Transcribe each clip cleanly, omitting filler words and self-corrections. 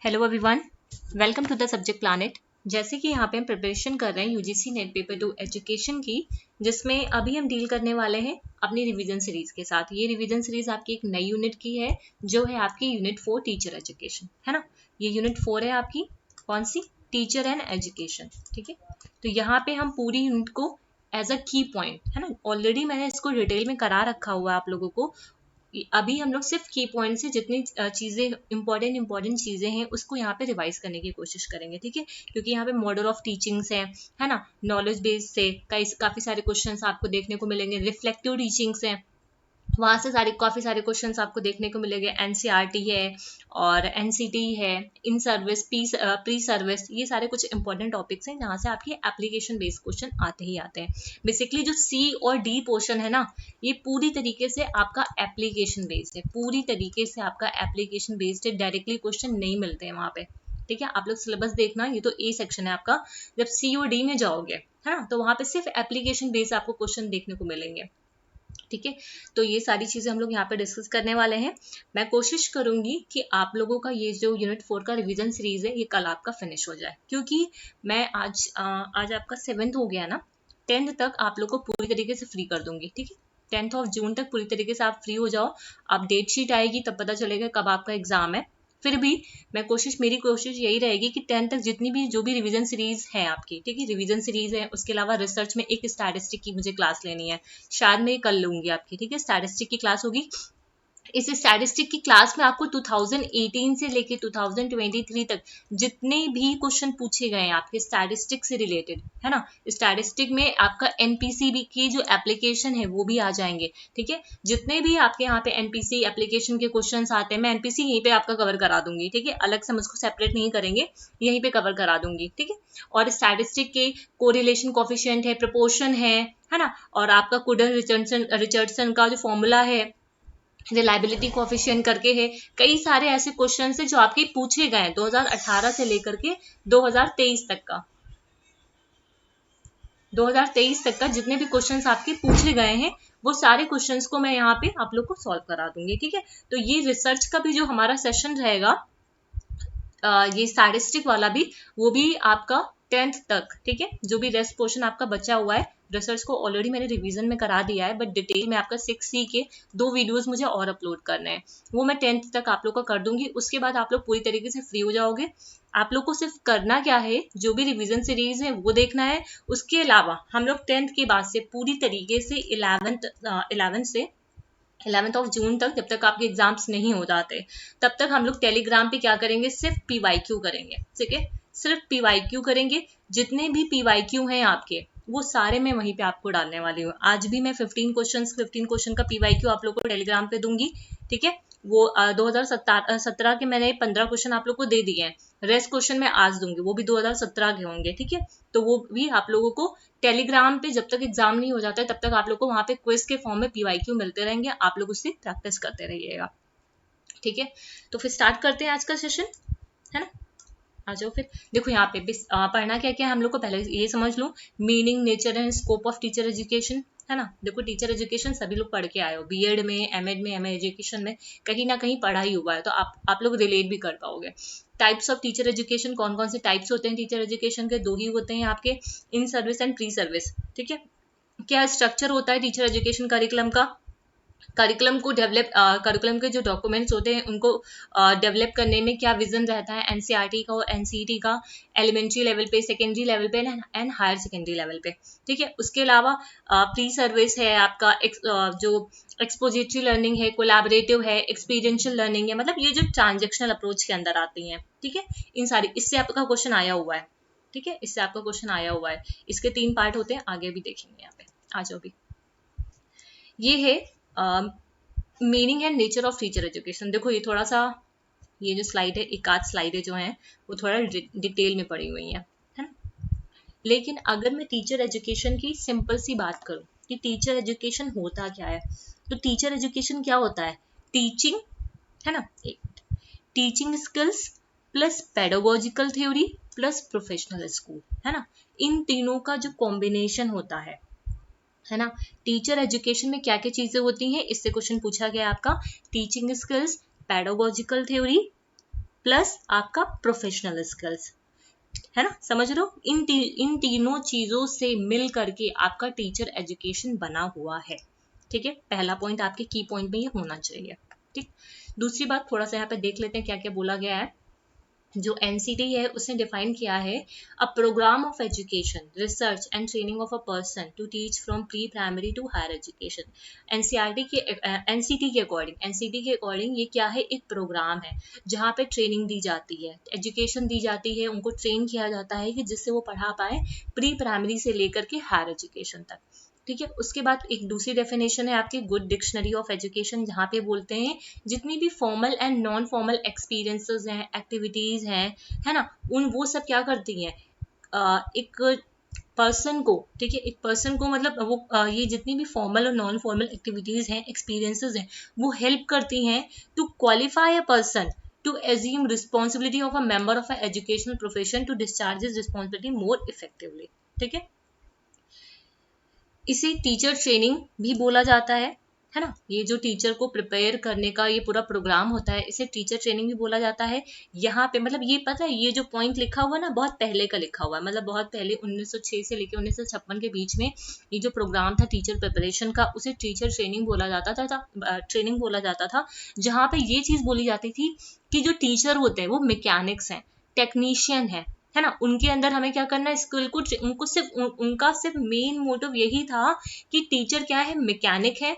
Hello everyone, welcome to the subject planet. जैसे कि यहाँ पे हम प्रिपरेशन कर रहे हैं यूजीसी नेट पेपर 2 एजुकेशन की, जिसमें अभी हम डील करने वाले हैं अपनी रिवीजन सीरीज के साथ। ये रिवीजन सीरीज आपकी एक नई यूनिट की है, जो है आपकी यूनिट 4 टीचर एजुकेशन, है ना। ये यूनिट 4 है आपकी, कौन सी? Teacher and education. ठीक है, तो यहाँ पे हम पूरी यूनिट को एज अ की पॉइंट, है ना, ऑलरेडी मैंने इसको डिटेल में करा रखा हुआ है आप लोगों को। अभी हम लोग सिर्फ की पॉइंट से जितनी चीजें इंपॉर्टेंट चीजें हैं उसको यहाँ पे रिवाइज करने की कोशिश करेंगे। ठीक है, क्योंकि यहाँ पे मॉडल ऑफ टीचिंग्स है ना, नॉलेज बेस से काफी सारे क्वेश्चंस आपको देखने को मिलेंगे। रिफ्लेक्टिव टीचिंग्स है, वहां से काफी सारे क्वेश्चंस आपको देखने को मिलेंगे। एनसीईआरटी है और एनसीटी है, इन सर्विस, प्री सर्विस, ये सारे कुछ इंपॉर्टेंट टॉपिक्स हैं जहां से आपके एप्लीकेशन बेस्ड क्वेश्चन आते ही आते हैं। बेसिकली जो सी और डी पोर्शन है ना, ये पूरी तरीके से आपका एप्लीकेशन बेस्ड है, पूरी तरीके से आपका एप्लीकेशन बेस्ड है। डायरेक्टली क्वेश्चन नहीं मिलते हैं वहां पे। ठीक है, आप लोग सिलेबस देखना, ये तो ए सेक्शन है आपका। जब सी और डी में जाओगे, है ना, तो वहां पे सिर्फ एप्लीकेशन बेस्ड आपको क्वेश्चन देखने को मिलेंगे। ठीक है, तो ये सारी चीजें हम लोग यहाँ पे डिस्कस करने वाले हैं। मैं कोशिश करूंगी कि आप लोगों का ये जो यूनिट 4 का रिवीजन सीरीज है ये कल आपका फिनिश हो जाए, क्योंकि मैं आज आपका 7th हो गया ना, 10th तक आप लोग को पूरी तरीके से फ्री कर दूंगी। ठीक है, 10th ऑफ जून तक पूरी तरीके से आप फ्री हो जाओ। अब डेट शीट आएगी तब पता चलेगा कब आपका एग्जाम है। फिर भी मेरी कोशिश यही रहेगी कि 10th तक जितनी भी जो भी रिवीजन सीरीज है आपकी, ठीक है, रिवीजन सीरीज है, उसके अलावा रिसर्च में एक स्टैटिस्टिक की मुझे क्लास लेनी है, शायद मैं कल लूंगी आपकी। ठीक है, स्टैटिस्टिक की क्लास होगी। इस स्टैटिस्टिक की क्लास में आपको 2018 से लेके 2023 तक जितने भी क्वेश्चन पूछे गए हैं आपके स्टैटिस्टिक से रिलेटेड, है ना, स्टैटिस्टिक में आपका एनपीसी की जो एप्लीकेशन है वो भी आ जाएंगे। ठीक है, जितने भी आपके यहाँ पे एनपीसी एप्लीकेशन के क्वेश्चंस आते हैं, मैं एनपीसी यहीं पे आपका कवर करा दूंगी। ठीक है, अलग से हम उसको सेपरेट नहीं करेंगे, यहीं पे कवर करा दूंगी। ठीक है, और स्टैटिस्टिक के कोरिलेशन कोफिशिएंट है, प्रपोर्शन है ना, और आपका कुडर रिचर्डसन का जो फॉर्मूला है, रिलायबिलिटी कोफिशिएंट करके है, कई सारे ऐसे क्वेश्चन है जो आपके पूछे गए हैं 2018 से लेकर के 2023 तक का। 2023 तक का जितने भी क्वेश्चंस आपके पूछे गए हैं वो सारे क्वेश्चंस को मैं यहाँ पे आप लोग को सॉल्व करा दूंगी। ठीक है, तो ये रिसर्च का भी जो हमारा सेशन रहेगा, ये स्टैटिस्टिक वाला भी, वो भी आपका 10th तक। ठीक है, जो भी रेस्ट पोर्शन आपका बचा हुआ है, रिसर्च को ऑलरेडी मैंने रिवीजन में करा दिया है, बट डिटेल में आपका 6C के 2 वीडियोस मुझे और अपलोड करने हैं, वो मैं 10th तक आप लोग का कर दूंगी। उसके बाद आप लोग पूरी तरीके से फ्री हो जाओगे। आप लोग को सिर्फ करना क्या है, जो भी रिवीजन सीरीज है वो देखना है। उसके अलावा हम लोग 10th के बाद से पूरी तरीके से 11th ऑफ जून तक, जब तक आपके एग्जाम्स नहीं हो जाते, तब तक हम लोग टेलीग्राम पे क्या करेंगे, सिर्फ पीवाईक्यू करेंगे। ठीक है, सिर्फ पीवाईक्यू करेंगे। जितने भी पीवाईक्यू हैं आपके, वो सारे मैं वहीं पे आपको डालने वाली हूँ। आज भी मैं 15 क्वेश्चन का पीवाईक्यू आप लोग को टेलीग्राम पे दूंगी। ठीक है, वो 2017 के मैंने 15 क्वेश्चन आप लोग को दे दिए हैं, रेस्ट क्वेश्चन मैं आज दूंगी, वो भी 2017 के होंगे। ठीक है, तो वो भी आप लोगों को टेलीग्राम पे, जब तक एग्जाम नहीं हो जाता है तब तक आप लोग को वहां पे क्विज के फॉर्म में पीवाईक्यू मिलते रहेंगे, आप लोग उससे प्रैक्टिस करते रहिएगा। ठीक है, तो फिर स्टार्ट करते हैं आज का सेशन, है ना। आ जाओ फिर। देखो यहाँ पे पढ़ना क्या क्या है हम लोग को, पहले ये समझ लो, meaning, nature and scope of teacher education, है ना। देखो टीचर एजुकेशन सभी लोग पढ़ के आए हो, बीएड में, एमएड में, एमए एजुकेशन में कहीं ना कहीं पढ़ा ही हुआ है, तो आप लोग रिलेट भी कर पाओगे। टाइप्स ऑफ टीचर एजुकेशन, कौन कौन से टाइप्स होते हैं टीचर एजुकेशन के? 2 ही होते हैं आपके, in service and pre service. ठीक है, क्या स्ट्रक्चर होता है टीचर एजुकेशन करिकुलम का? करिकुलम के जो डॉक्यूमेंट्स होते हैं उनको डेवलप करने में क्या विजन रहता है एनसीईआरटी का और एनसीईटी का, एलिमेंट्री लेवल पे, सेकेंडरी लेवल पे एंड हायर सेकेंडरी लेवल पे। ठीक है, उसके अलावा प्री सर्विस है आपका, जो एक्सपोजिटरी लर्निंग है, कोलैबोरेटिव है, एक्सपीरियंशियल लर्निंग है, मतलब ये जो ट्रांजेक्शनल अप्रोच के अंदर आती हैं। ठीक है, इन सारी, इससे आपका क्वेश्चन आया हुआ है। ठीक है, इससे आपका क्वेश्चन आया हुआ है। इसके 3 पार्ट होते हैं, आगे भी देखेंगे। यहाँ पे आ जाओ भी। ये है meaning and nature of teacher education. देखो ये थोड़ा सा, ये जो स्लाइड है, एक आध स्लाइडें जो हैं वो थोड़ा डिटेल में पड़ी हुई हैं, है ना। लेकिन अगर मैं टीचर एजुकेशन की सिंपल सी बात करूं कि टीचर एजुकेशन होता क्या है, तो टीचर एजुकेशन क्या होता है? टीचिंग, है ना, teaching skills plus pedagogical theory plus professional school, है ना। इन तीनों का जो कॉम्बिनेशन होता है ना। टीचर एजुकेशन में क्या क्या चीजें होती हैं, इससे क्वेश्चन पूछा गया आपका। Teaching skills, pedagogical theory plus आपका प्रोफेशनल स्किल्स, है ना, समझ रहे हो, इन तीनों चीजों से मिल करके आपका टीचर एजुकेशन बना हुआ है। ठीक है, पहला पॉइंट आपके की पॉइंट में ये होना चाहिए। ठीक, दूसरी बात थोड़ा सा यहाँ पे देख लेते हैं क्या क्या बोला गया है। जो एनसीटी है उसने डिफाइन किया है, a programme of education, research and training of a person to teach from pre primary to higher education. NCERT के एनसीटी के अकॉर्डिंग ये क्या है, एक प्रोग्राम है जहाँ पे ट्रेनिंग दी जाती है, एजुकेशन दी जाती है, उनको ट्रेन किया जाता है कि जिससे वो पढ़ा पाए प्री प्राइमरी से लेकर के हायर एजुकेशन तक। ठीक है, उसके बाद एक दूसरी डेफिनेशन है आपकी गुड डिक्शनरी ऑफ एजुकेशन, जहाँ पे बोलते हैं जितनी भी formal and non formal experiences हैं, एक्टिविटीज हैं, है ना, उन वो सब क्या करती हैं, एक पर्सन को, ठीक है, एक पर्सन को मतलब वो ये जितनी भी फॉर्मल और नॉन फॉर्मल एक्टिविटीज हैं, एक्सपीरियंसेस हैं, वो हेल्प करती हैं to qualify a person to assume responsibility of a member of an educational profession to discharge his responsibility more effectively। ठीक है, इसे टीचर ट्रेनिंग भी बोला जाता है ना, ये जो टीचर को प्रिपेयर करने का ये पूरा प्रोग्राम होता है, इसे टीचर ट्रेनिंग भी बोला जाता है। यहाँ पे मतलब ये पता है, ये जो पॉइंट लिखा हुआ है ना, बहुत पहले का लिखा हुआ है, मतलब बहुत पहले 1906 से लेकर 1956 के बीच में ये जो प्रोग्राम था टीचर प्रिपरेशन का, उसे टीचर ट्रेनिंग बोला जाता था, ट्रेनिंग बोला जाता था, जहाँ पे ये चीज बोली जाती थी कि जो टीचर होते हैं वो मैकेनिक्स हैं, टेक्नीशियन है ना, उनके अंदर हमें क्या करना है, स्किल को उनको सिर्फ उनका सिर्फ मेन मोटिव यही था कि टीचर क्या है, मैकेनिक है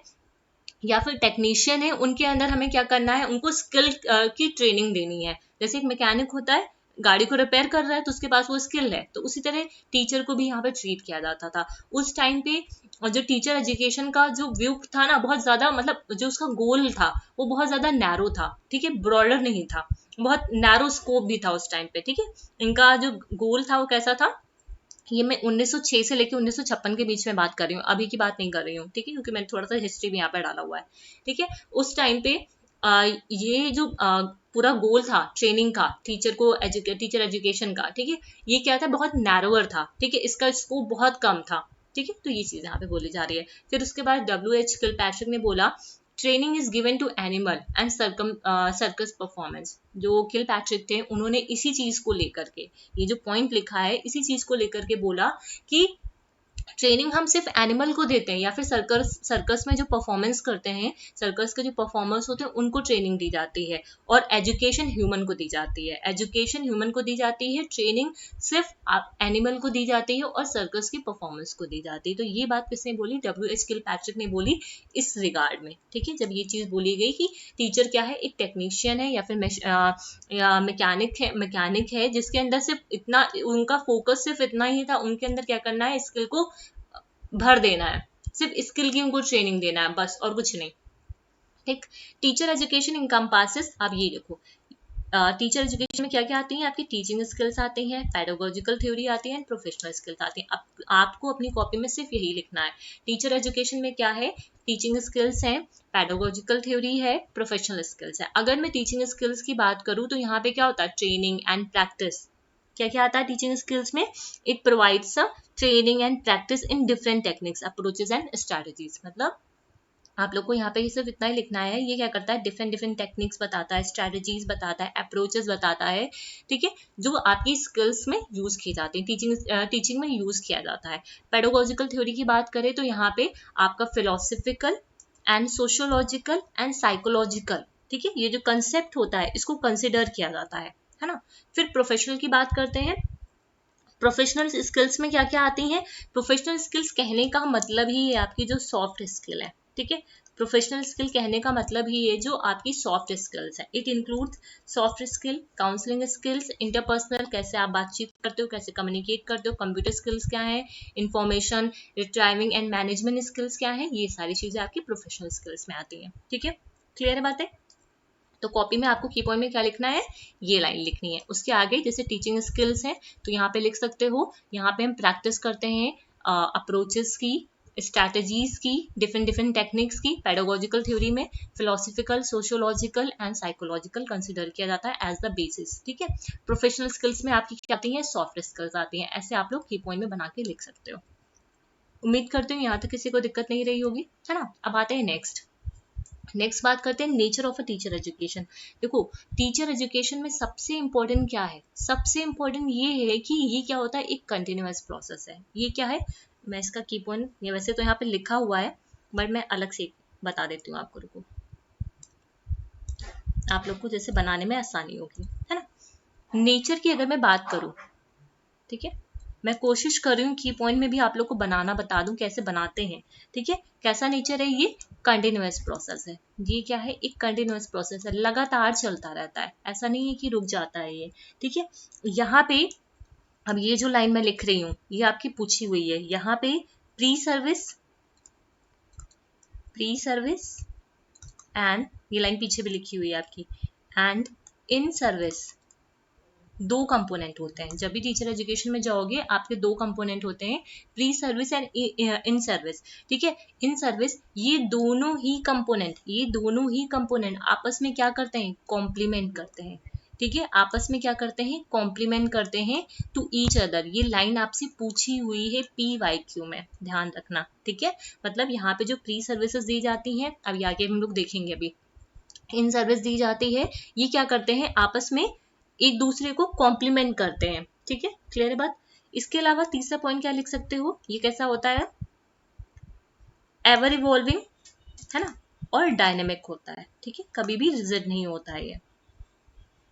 या फिर टेक्नीशियन है, उनके अंदर हमें क्या करना है, उनको स्किल की ट्रेनिंग देनी है। जैसे एक मैकेनिक होता है, गाड़ी को रिपेयर कर रहा है तो उसके पास वो स्किल है, तो उसी तरह टीचर को भी यहाँ पे ट्रीट किया जाता था उस टाइम पे। और जो टीचर एजुकेशन का जो व्यू था ना, बहुत ज्यादा मतलब जो उसका गोल था वो बहुत ज्यादा नैरो था, ठीक है, ब्रॉडर नहीं था, बहुत नैरो स्कोप भी था उस टाइम पे। ठीक है, इनका जो गोल था वो कैसा था, ये मैं 1906 से लेकर 1956 के बीच में बात कर रही हूँ, अभी की बात नहीं कर रही हूँ। ठीक है, क्योंकि मैंने थोड़ा सा हिस्ट्री भी यहाँ पे डाला हुआ है। ठीक है, उस टाइम पे ये जो पूरा गोल था ट्रेनिंग का, टीचर को टीचर एजुकेशन का, ठीक है, ये क्या था, बहुत नैरोअर था। ठीक है, इसका स्कोप बहुत कम था। ठीक है, तो ये चीज यहाँ पे बोली जा रही है। फिर उसके बाद WH किलपैट्रिक ने बोला, training is given to animal and circus performance. जो किलपैट्रिक थे उन्होंने इसी चीज को लेकर के, ये जो पॉइंट लिखा है इसी चीज को लेकर के बोला कि ट्रेनिंग हम सिर्फ एनिमल को देते हैं या फिर सर्कस में जो परफॉर्मेंस करते हैं, सर्कस के जो परफॉर्मर्स होते हैं उनको ट्रेनिंग दी जाती है, और एजुकेशन ह्यूमन को दी जाती है, एजुकेशन ह्यूमन को दी जाती है, ट्रेनिंग सिर्फ एनिमल को दी जाती है और सर्कस की परफॉर्मेंस को दी जाती है। तो ये बात किसने बोली, WH किलपैट्रिक ने बोली इस रिगार्ड में। ठीक है, जब ये चीज बोली गई कि टीचर क्या है, एक टेक्नीशियन है या फिर या मैकेनिक है जिसके अंदर सिर्फ इतना, उनका फोकस सिर्फ इतना ही था, उनके अंदर क्या करना है, स्किल को भर देना है, सिर्फ स्किल की उनको ट्रेनिंग देना है बस, और कुछ नहीं। ठीक, टीचर एजुकेशन इनकम्पासेस, आप ये देखो, टीचर एजुकेशन में क्या क्या आती हैं आपकी, टीचिंग स्किल्स आती हैं, पेडागोजिकल थ्योरी आती है, प्रोफेशनल स्किल्स आती हैं। आपको अपनी कॉपी में सिर्फ यही लिखना है, टीचर एजुकेशन में क्या है, टीचिंग स्किल्स हैं, पेडागोजिकल थ्योरी है, प्रोफेशनल स्किल्स है। अगर मैं टीचिंग स्किल्स की बात करूँ तो यहाँ पे क्या होता है, ट्रेनिंग एंड प्रैक्टिस। क्या क्या आता है टीचिंग स्किल्स में, it provides a training and practice in different techniques, approaches and strategies. मतलब आप लोग को यहाँ पे सिर्फ इतना ही लिखना है, ये क्या करता है, डिफरेंट डिफरेंट टेक्निक्स बताता है, स्ट्रेटजीज बताता है, अप्रोचेस बताता है। ठीक है, जो आपकी स्किल्स में यूज की जाती है, टीचिंग में यूज किया जाता है। पेडागोजिकल थ्योरी की बात करें तो यहाँ पे आपका philosophical and sociological and psychological, ठीक है, ये जो कंसेप्ट होता है इसको कंसिडर किया जाता है ना। फिर प्रोफेशनल की बात करते हैं, प्रोफेशनल स्किल्स में क्या क्या आती हैं, प्रोफेशनल स्किल्स कहने का मतलब ही है आपकी जो सॉफ्ट स्किल है। ठीक है, प्रोफेशनल स्किल कहने का मतलब ही है जो आपकी सॉफ्ट स्किल्स है। It includes soft skill, counselling skills, interpersonal, कैसे आप बातचीत करते हो, कैसे कम्युनिकेट करते हो, कंप्यूटर स्किल्स क्या है, information retrieving and management skills क्या है, ये सारी चीजें आपकी प्रोफेशनल स्किल्स में आती हैं। ठीक है, क्लियर है बातें। तो कॉपी में आपको की पॉइंट में क्या लिखना है, ये लाइन लिखनी है। उसके आगे जैसे टीचिंग स्किल्स है तो यहाँ पे लिख सकते हो, यहाँ पे हम प्रैक्टिस करते हैं अप्रोचेस की, स्ट्रैटेजीज की, डिफरेंट डिफरेंट टेक्निक्स की। पेडागोजिकल थ्योरी में philosophical, sociological and psychological consider किया जाता है एज द बेसिस। ठीक है, प्रोफेशनल स्किल्स में आपकी क्या आती है, सॉफ्ट स्किल्स आती हैं। ऐसे आप लोग की पॉइंट में बना के लिख सकते हो। उम्मीद करते हो यहाँ तक किसी को दिक्कत नहीं रही होगी, है ना। अब आते हैं नेक्स्ट, नेक्स्ट बात करते हैं nature of a teacher education. देखो टीचर एजुकेशन में सबसे इंपॉर्टेंट क्या है, सबसे इंपॉर्टेंट ये है कि ये क्या होता है, एक कंटिन्यूअस प्रोसेस है। ये क्या है, मैं इसका की पॉइंट, ये वैसे तो यहाँ पे लिखा हुआ है बट मैं अलग से बता देती हूँ आपको, रुको, आप लोग को जैसे बनाने में आसानी होगी, है ना। नेचर की अगर मैं बात करूं, ठीक है, मैं कोशिश कर रही हूँ की पॉइंट में भी आप लोग को बनाना बता दूं कैसे बनाते हैं, ठीक है। कैसा नेचर है, ये कंटिन्यूअस प्रोसेस है। ये क्या है, एक कंटिन्यूअस प्रोसेस है, लगातार चलता रहता है, ऐसा नहीं है कि रुक जाता है ये, ठीक है। यहाँ पे अब ये जो लाइन मैं लिख रही हूँ ये आपकी पूछी हुई है, यहाँ पे प्री सर्विस एंड, ये लाइन पीछे भी लिखी हुई है आपकी, एंड इन सर्विस, दो कंपोनेंट होते हैं। जब भी टीचर एजुकेशन में जाओगे आपके दो कंपोनेंट होते हैं, pre service and in service, ठीक है। इन सर्विस, ये दोनों ही कंपोनेंट आपस में क्या करते हैं, कॉम्प्लीमेंट करते हैं, ठीक है। आपस में क्या करते हैं, कॉम्प्लीमेंट करते हैं टू ईच अदर। ये लाइन आपसे पूछी हुई है PYQ में, ध्यान रखना, ठीक है। मतलब यहाँ पे जो प्री सर्विसेज दी जाती हैं, अब आगे हम लोग देखेंगे, अभी इन सर्विस दी जाती है, ये क्या करते हैं, आपस में एक दूसरे को कॉम्प्लीमेंट करते हैं, ठीक है। क्लियर है बात। इसके अलावा तीसरा पॉइंट क्या लिख सकते हो, ये कैसा होता है, एवर इवॉल्विंग, है ना, और डायनेमिक होता है, ठीक है, कभी भी रिजिड नहीं होता है ये,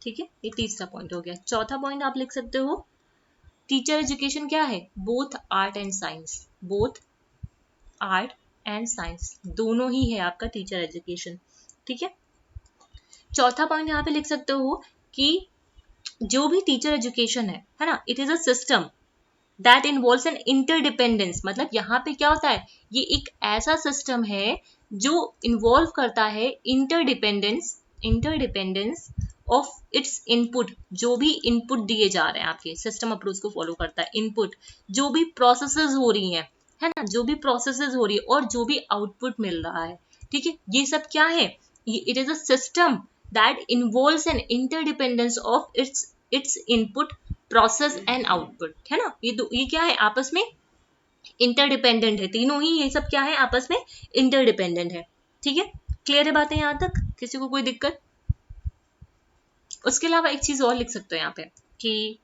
ठीक है। ये तीसरा पॉइंट हो गया। चौथा पॉइंट आप लिख सकते हो, टीचर एजुकेशन क्या है, both art and science, both art and science, दोनों ही है आपका टीचर एजुकेशन, ठीक है। चौथा पॉइंट यहाँ पे लिख सकते हो कि जो भी टीचर एजुकेशन है ना, it is a system that involves N interdependence. मतलब यहाँ पे क्या होता है, ये एक ऐसा सिस्टम है जो इन्वॉल्व करता है इंटरडिपेंडेंस ऑफ इट्स इनपुट। जो भी इनपुट दिए जा रहे हैं आपके सिस्टम अप्रोच को फॉलो करता है, इनपुट, जो भी प्रोसेसेस हो रही हैं, है ना, जो भी प्रोसेसेस हो रही है और जो भी आउटपुट मिल रहा है, ठीक है, ये सब क्या है, it is a system that involves an interdependence of its input, process and output, है ना। ये क्या है, आपस में इंटरडिपेंडेंट है, तीनों ही ये सब क्या है, आपस में इंटरडिपेंडेंट है, ठीक है। क्लियर है बातें यहाँ तक, किसी को कोई दिक्कत। उसके अलावा एक चीज और लिख सकते हो यहाँ पे कि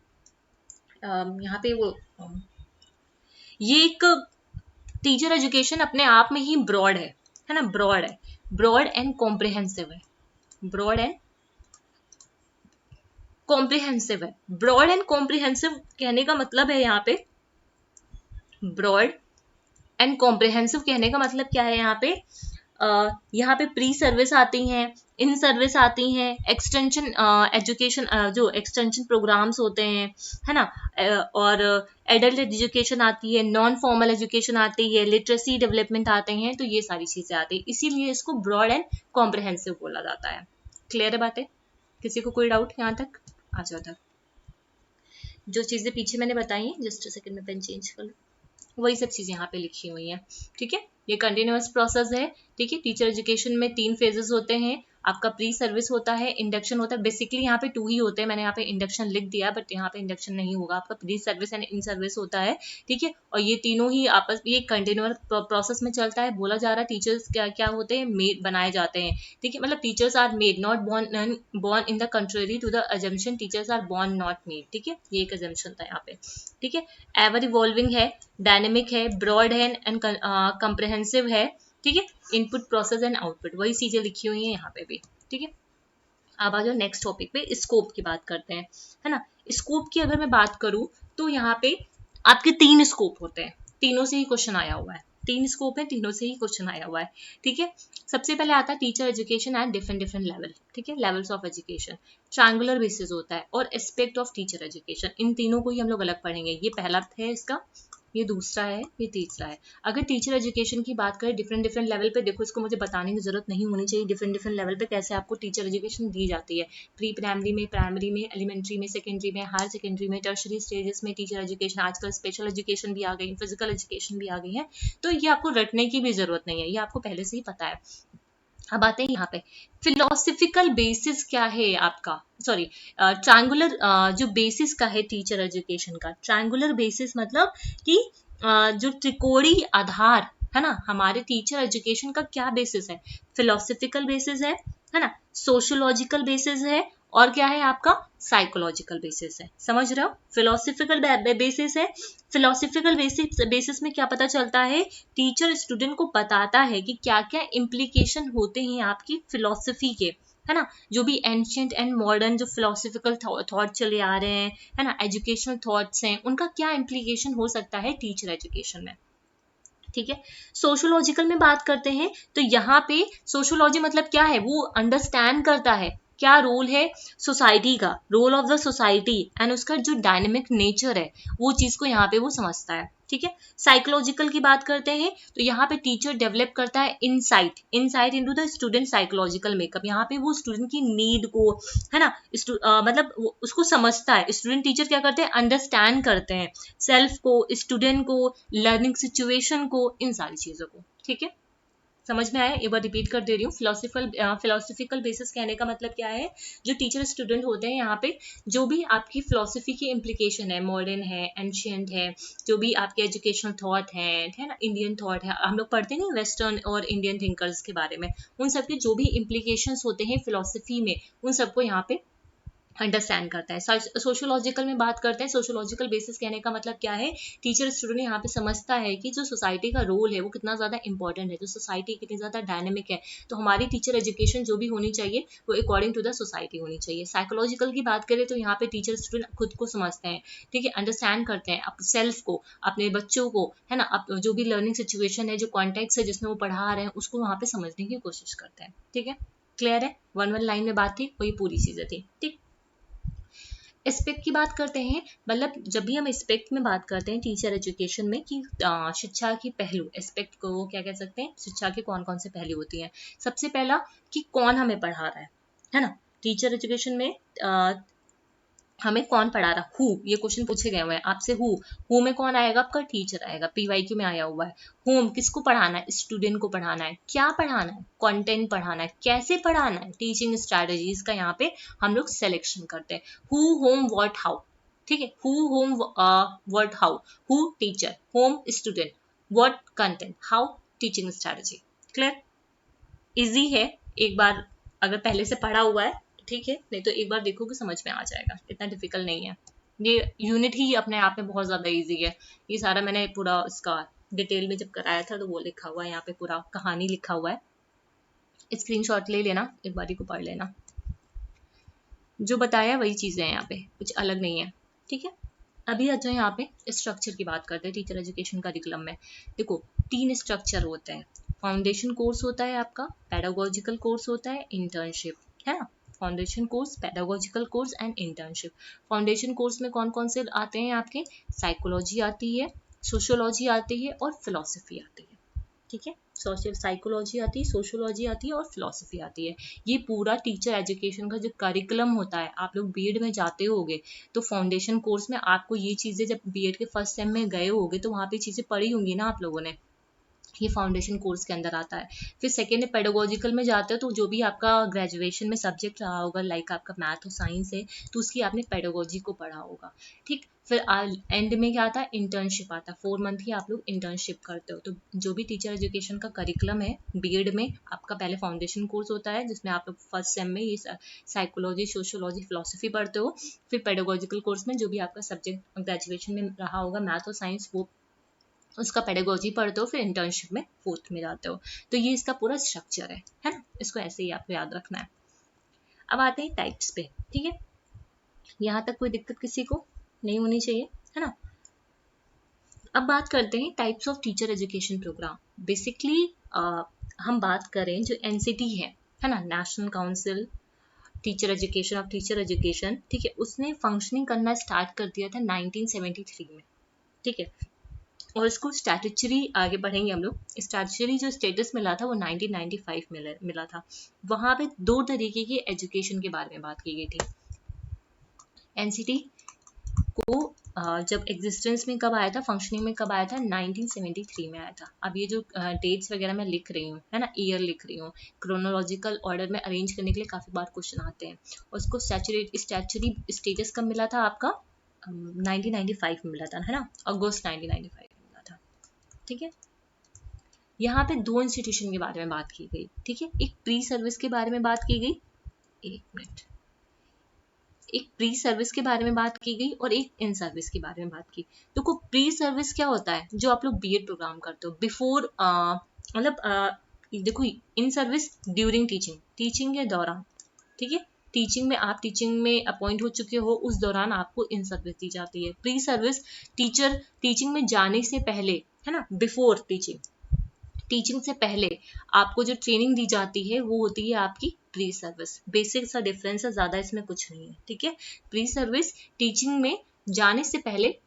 यहाँ पे वो ये एक टीचर एजुकेशन अपने आप में ही ब्रॉड है ना, ब्रॉड एंड कॉम्प्रिहेंसिव है, ब्रॉड एंड कॉम्प्रिहेंसिव है। ब्रॉड एंड कॉम्प्रिहेंसिव कहने का मतलब है, यहाँ पे ब्रॉड एंड कॉम्प्रिहेंसिव कहने का मतलब क्या है, यहाँ पे प्री सर्विस आती हैं, इन सर्विस आती हैं, एक्सटेंशन एजुकेशन, जो एक्सटेंशन प्रोग्राम्स होते हैं, है ना, और एडल्ट एजुकेशन आती है, नॉन फॉर्मल एजुकेशन आती है, लिटरेसी डेवलपमेंट आते हैं, तो ये सारी चीजें आती है, इसीलिए इसको ब्रॉड एंड कॉम्प्रिहेंसिव बोला जाता है। क्लियर है बातें, किसी को कोई डाउट यहाँ तक, आ जाओ तक। जो चीजें पीछे मैंने बताई हैं, जस्ट सेकंड में पेन चेंज कर लो, वही सब चीजें यहाँ पे लिखी हुई हैं, ठीक है। ये कंटिन्यूअस प्रोसेस है, ठीक है। टीचर एजुकेशन में 3 फेजेस होते हैं, आपका प्री सर्विस होता है, इंडक्शन होता है, बेसिकली यहाँ पे 2 ही होते हैं, मैंने यहाँ पे इंडक्शन लिख दिया बट यहाँ पे इंडक्शन नहीं होगा, आपका pre service and in service होता है, ठीक है। और ये तीनों ही आपस में कंटिन्यूअस प्रोसेस में चलता है। बोला जा रहा है टीचर्स क्या क्या होते हैं, मेड बनाए जाते हैं, ठीक है। मतलब teachers are made, not born in the contrary to the assumption teachers are born not made, ठीक है, ये एक assumption था यहाँ पे, ठीक है। एवर इवॉल्विंग है, डायनेमिक है, ब्रॉड है एंड कंप्रिहेंसिव है, ठीक है। इनपुट, प्रोसेस एंड आउटपुट, वही चीजें लिखी हुई हैं यहाँ पे भी, ठीक है। अब आ जाओ नेक्स्ट टॉपिक पे, स्कोप की बात करते हैं, है ना। स्कोप की अगर मैं बात करूं तो यहाँ पे आपके 3 स्कोप होते हैं, तीनों से ही क्वेश्चन आया हुआ है, 3 स्कोप है, तीनों से ही क्वेश्चन आया हुआ है, ठीक है। सबसे पहले आता है teacher education at different level, ठीक है, levels of education, triangular basis होता है, और एस्पेक्ट ऑफ टीचर एजुकेशन, इन तीनों को ही हम लोग अलग पढ़ेंगे। ये पहला है इसका, ये दूसरा है, ये तीसरा है। अगर टीचर एजुकेशन की बात करें डिफरेंट लेवल पे, देखो इसको मुझे बताने की जरूरत नहीं होनी चाहिए, डिफरेंट लेवल पे कैसे आपको टीचर एजुकेशन दी जाती है, प्री प्राइमरी में, एलिमेंट्री में, सेकेंडरी में, हायर सेकेंडरी में, टर्शरी स्टेजेस में टीचर एजुकेशन, आजकल स्पेशल एजुकेशन भी आ गई, फिजिकल एजुकेशन भी आ गई है, तो ये आपको रटने की भी जरूरत नहीं है, ये आपको पहले से ही पता है। अब आते हैं यहाँ पे फिलोसफिकल बेसिस क्या है आपका, सॉरी ट्रायंगुलर जो बेसिस का है टीचर एजुकेशन का, ट्रायंगुलर बेसिस मतलब कि जो त्रिकोणीय आधार है ना, हमारे टीचर एजुकेशन का क्या बेसिस है, फिलोसफिकल बेसिस है ना, सोशियोलॉजिकल बेसिस है, और क्या है आपका साइकोलॉजिकल बेसिस है। समझ रहे हो, फिलोसफिकल बेसिस है। फिलोसफिकल बेसिस में क्या पता चलता है, टीचर स्टूडेंट को बताता है कि क्या क्या इम्प्लीकेशन होते हैं आपकी फिलोसफी के, है ना, जो भी एंशियंट एंड मॉडर्न जो फिलोसफिकल थॉट चले आ रहे हैं, है ना, एजुकेशनल थॉट्स हैं, उनका क्या इम्प्लीकेशन हो सकता है टीचर एजुकेशन में। ठीक है, सोशोलॉजिकल में बात करते हैं तो यहाँ पे सोशोलॉजी मतलब क्या है, वो अंडरस्टैंड करता है क्या रोल है सोसाइटी का, role of the society and उसका जो डायनेमिक नेचर है वो चीज को यहाँ पे वो समझता है। ठीक है, साइकोलॉजिकल की बात करते हैं तो यहाँ पे टीचर डेवलप करता है insight into the student psychological makeup. यहाँ पे वो स्टूडेंट की नीड को, है ना, मतलब उसको समझता है। स्टूडेंट टीचर क्या करते हैं, अंडरस्टैंड करते हैं सेल्फ को, स्टूडेंट को, लर्निंग सिचुएशन को, इन सारी चीजों को। ठीक है, समझ में आया, एक बार रिपीट कर दे रही हूँ। फिलोसफिकल बेसिस कहने का मतलब क्या है, जो टीचर स्टूडेंट होते हैं यहाँ पे, जो भी आपकी फिलोसफी की इम्प्लीकेशन है, मॉडर्न है, एंशियंट है, जो भी आपके एजुकेशनल थॉट है ना, इंडियन थॉट है, हम लोग पढ़ते नहीं वेस्टर्न और इंडियन थिंकर्स के बारे में, उन सब के जो भी इम्प्लीकेशंस होते हैं फिलोसफी में, उन सबको यहाँ पे अंडरस्टैंड करता है। सोशोलॉजिकल में बात करते हैं, सोशोलॉजिकल बेसिस कहने का मतलब क्या है, टीचर स्टूडेंट यहाँ पे समझता है कि जो सोसाइटी का रोल है वो कितना ज़्यादा इंपॉर्टेंट है, जो सोसाइटी कितनी ज़्यादा डायनेमिक है, तो हमारी टीचर एजुकेशन जो भी होनी चाहिए वो अकॉर्डिंग टू द सोसाइटी होनी चाहिए। साइकोलॉजिकल की बात करें तो यहाँ पे टीचर स्टूडेंट खुद को समझते हैं, ठीक है, अंडरस्टैंड करते हैं सेल्फ को, अपने बच्चों को, है ना, जो भी लर्निंग सिचुएशन है, जो कॉन्टेक्स्ट है जिसमें वो पढ़ा रहे हैं, उसको वहाँ पे समझने की कोशिश करते हैं। ठीक है, क्लियर है, वन लाइन में बात थी, वही पूरी चीजें थी। ठीक, एस्पेक्ट की बात करते हैं, मतलब जब भी हम एस्पेक्ट में बात करते हैं टीचर एजुकेशन में कि शिक्षा की पहलू, एस्पेक्ट को क्या कह सकते हैं, शिक्षा के कौन कौन से पहलू होती हैं। सबसे पहला कि कौन हमें पढ़ा रहा है ना, टीचर एजुकेशन में हमें कौन पढ़ा रहा, हु, ये क्वेश्चन पूछे गए हुए हैं आपसे, हु में कौन आएगा, आपका टीचर आएगा, पीवाईक्यू में आया हुआ है। होम किसको पढ़ाना है, स्टूडेंट को पढ़ाना है, क्या पढ़ाना है, कंटेंट पढ़ाना है, कैसे पढ़ाना है, टीचिंग स्ट्रैटेजीज का यहाँ पे हम लोग सिलेक्शन करते हैं। Who, home, what, how. ठीक है, who, home, what, how. Who teacher, home student, what content, how teaching strategy. Clear, easy है, एक बार अगर पहले से पढ़ा हुआ है ठीक है, नहीं तो एक बार देखोगे समझ में आ जाएगा, इतना डिफिकल्ट नहीं है। ये यूनिट ही अपने आप में बहुत ज़्यादा इजी है। ये सारा मैंने पूरा इसका डिटेल में जब कराया था तो वो लिखा हुआ है, यहाँ पे पूरा कहानी लिखा हुआ है, स्क्रीनशॉट ले लेना, एक बारी को पढ़ लेना, जो बताया वही चीज़ें हैं यहाँ पे, कुछ अलग नहीं है। ठीक है, अभी आ जाओ यहाँ पे स्ट्रक्चर की बात करते हैं टीचर एजुकेशन करिकुलम में। देखो 3 स्ट्रक्चर होते हैं, फाउंडेशन कोर्स होता है आपका, पेडागोजिकल कोर्स होता है, इंटर्नशिप, है ना, foundation course, pedagogical course and internship. Foundation course में कौन कौन से आते हैं आपके, साइकोलॉजी आती है, सोशियोलॉजी आती है और फिलोसफी आती है। ठीक है, सोशल साइकोलॉजी आती है, सोशियोलॉजी आती है और फिलोसफी आती है। ये पूरा टीचर एजुकेशन का जो करिकुलम होता है, आप लोग बीएड में जाते होगे तो फाउंडेशन कोर्स में आपको ये चीज़ें, जब बीएड के फर्स्ट सेम में गए होगे तो वहाँ पे चीज़ें पढ़ी होंगी ना आप लोगों ने, ये फाउंडेशन कोर्स के अंदर आता है। फिर सेकेंड पेडागोजिकल में जाते हो तो जो भी आपका ग्रेजुएशन में सब्जेक्ट रहा होगा, लाइक आपका मैथ और साइंस है तो उसकी आपने पेडागोजी को पढ़ा होगा। ठीक, फिर एंड में क्या आता है, इंटर्नशिप आता है, 4 मंथ ही आप लोग इंटर्नशिप करते हो। तो जो भी टीचर एजुकेशन का करिकुलम है बीएड में, आपका पहले फाउंडेशन कोर्स होता है जिसमें आप लोग फर्स्ट सेम में ये साइकोलॉजी, सोशियोलॉजी, फिलोसफी पढ़ते हो। फिर पेडागोजिकल कोर्स में जो भी आपका सब्जेक्ट ग्रेजुएशन में रहा होगा, मैथ और साइंस, वो उसका पेडागोजी पढ़ते हो, फिर इंटर्नशिप में 4th में जाते हो। तो ये इसका पूरा स्ट्रक्चर है ना, इसको ऐसे ही आपको याद रखना है। अब आते हैं टाइप्स पे। ठीक है, यहाँ तक कोई दिक्कत किसी को नहीं होनी चाहिए, है ना। अब बात करते हैं types of teacher education program. Basically हम बात करें जो एनसीटी है ना, national council teacher education of teacher education, ठीक है, उसने फंक्शनिंग करना स्टार्ट कर दिया था 1973 में। ठीक है, और इसको स्टैट्यूटरी, आगे बढ़ेंगे हम लोग, स्टैट्यूटरी जो स्टेटस मिला था वो 1995 में मिला था। वहाँ पे 2 तरीके की एजुकेशन के बारे में बात की गई थी। एनसीटी को जब एग्जिस्टेंस में कब आया था, फंक्शनिंग में कब आया था, 1973 में आया था। अब ये जो डेट्स वगैरह मैं लिख रही हूँ, है ना, ईयर लिख रही हूँ, क्रोनोलॉजिकल ऑर्डर में अरेंज करने के लिए काफ़ी बार क्वेश्चन आते हैं। और उसको स्टैट्यूटरी स्टेटस कब मिला था आपका, 1995 में मिला था, है ना, अगस्त 1995 में मिला था। ठीक है, यहाँ पे दो इंस्टीट्यूशन के बारे में बात की गई, ठीक है। एक प्री सर्विस के बारे में बात की गई, एक मिनट, एक प्री सर्विस के बारे में बात की गई और एक इन सर्विस के बारे में बात की। तो प्री सर्विस क्या होता है, जो आप लोग बीएड प्रोग्राम करते हो बिफोर, मतलब देखो, in service during teaching, teaching के दौरान, ठीक है। टीचिंग में आप टीचिंग में अपॉइंट हो चुके हो, उस दौरान आपको इन सर्विस दी जाती है। प्री सर्विस टीचर टीचिंग में जाने से पहले, है ना, बिफोर टीचिंग, टीचिंग से पहले आपको जो ट्रेनिंग दी जाती है वो होती है आपकी प्री सर्विस। बेसिक सा डिफरेंस है, ज्यादा इसमें कुछ नहीं है, ठीक है। प्री सर्विस टीचिंग में जाने से पहले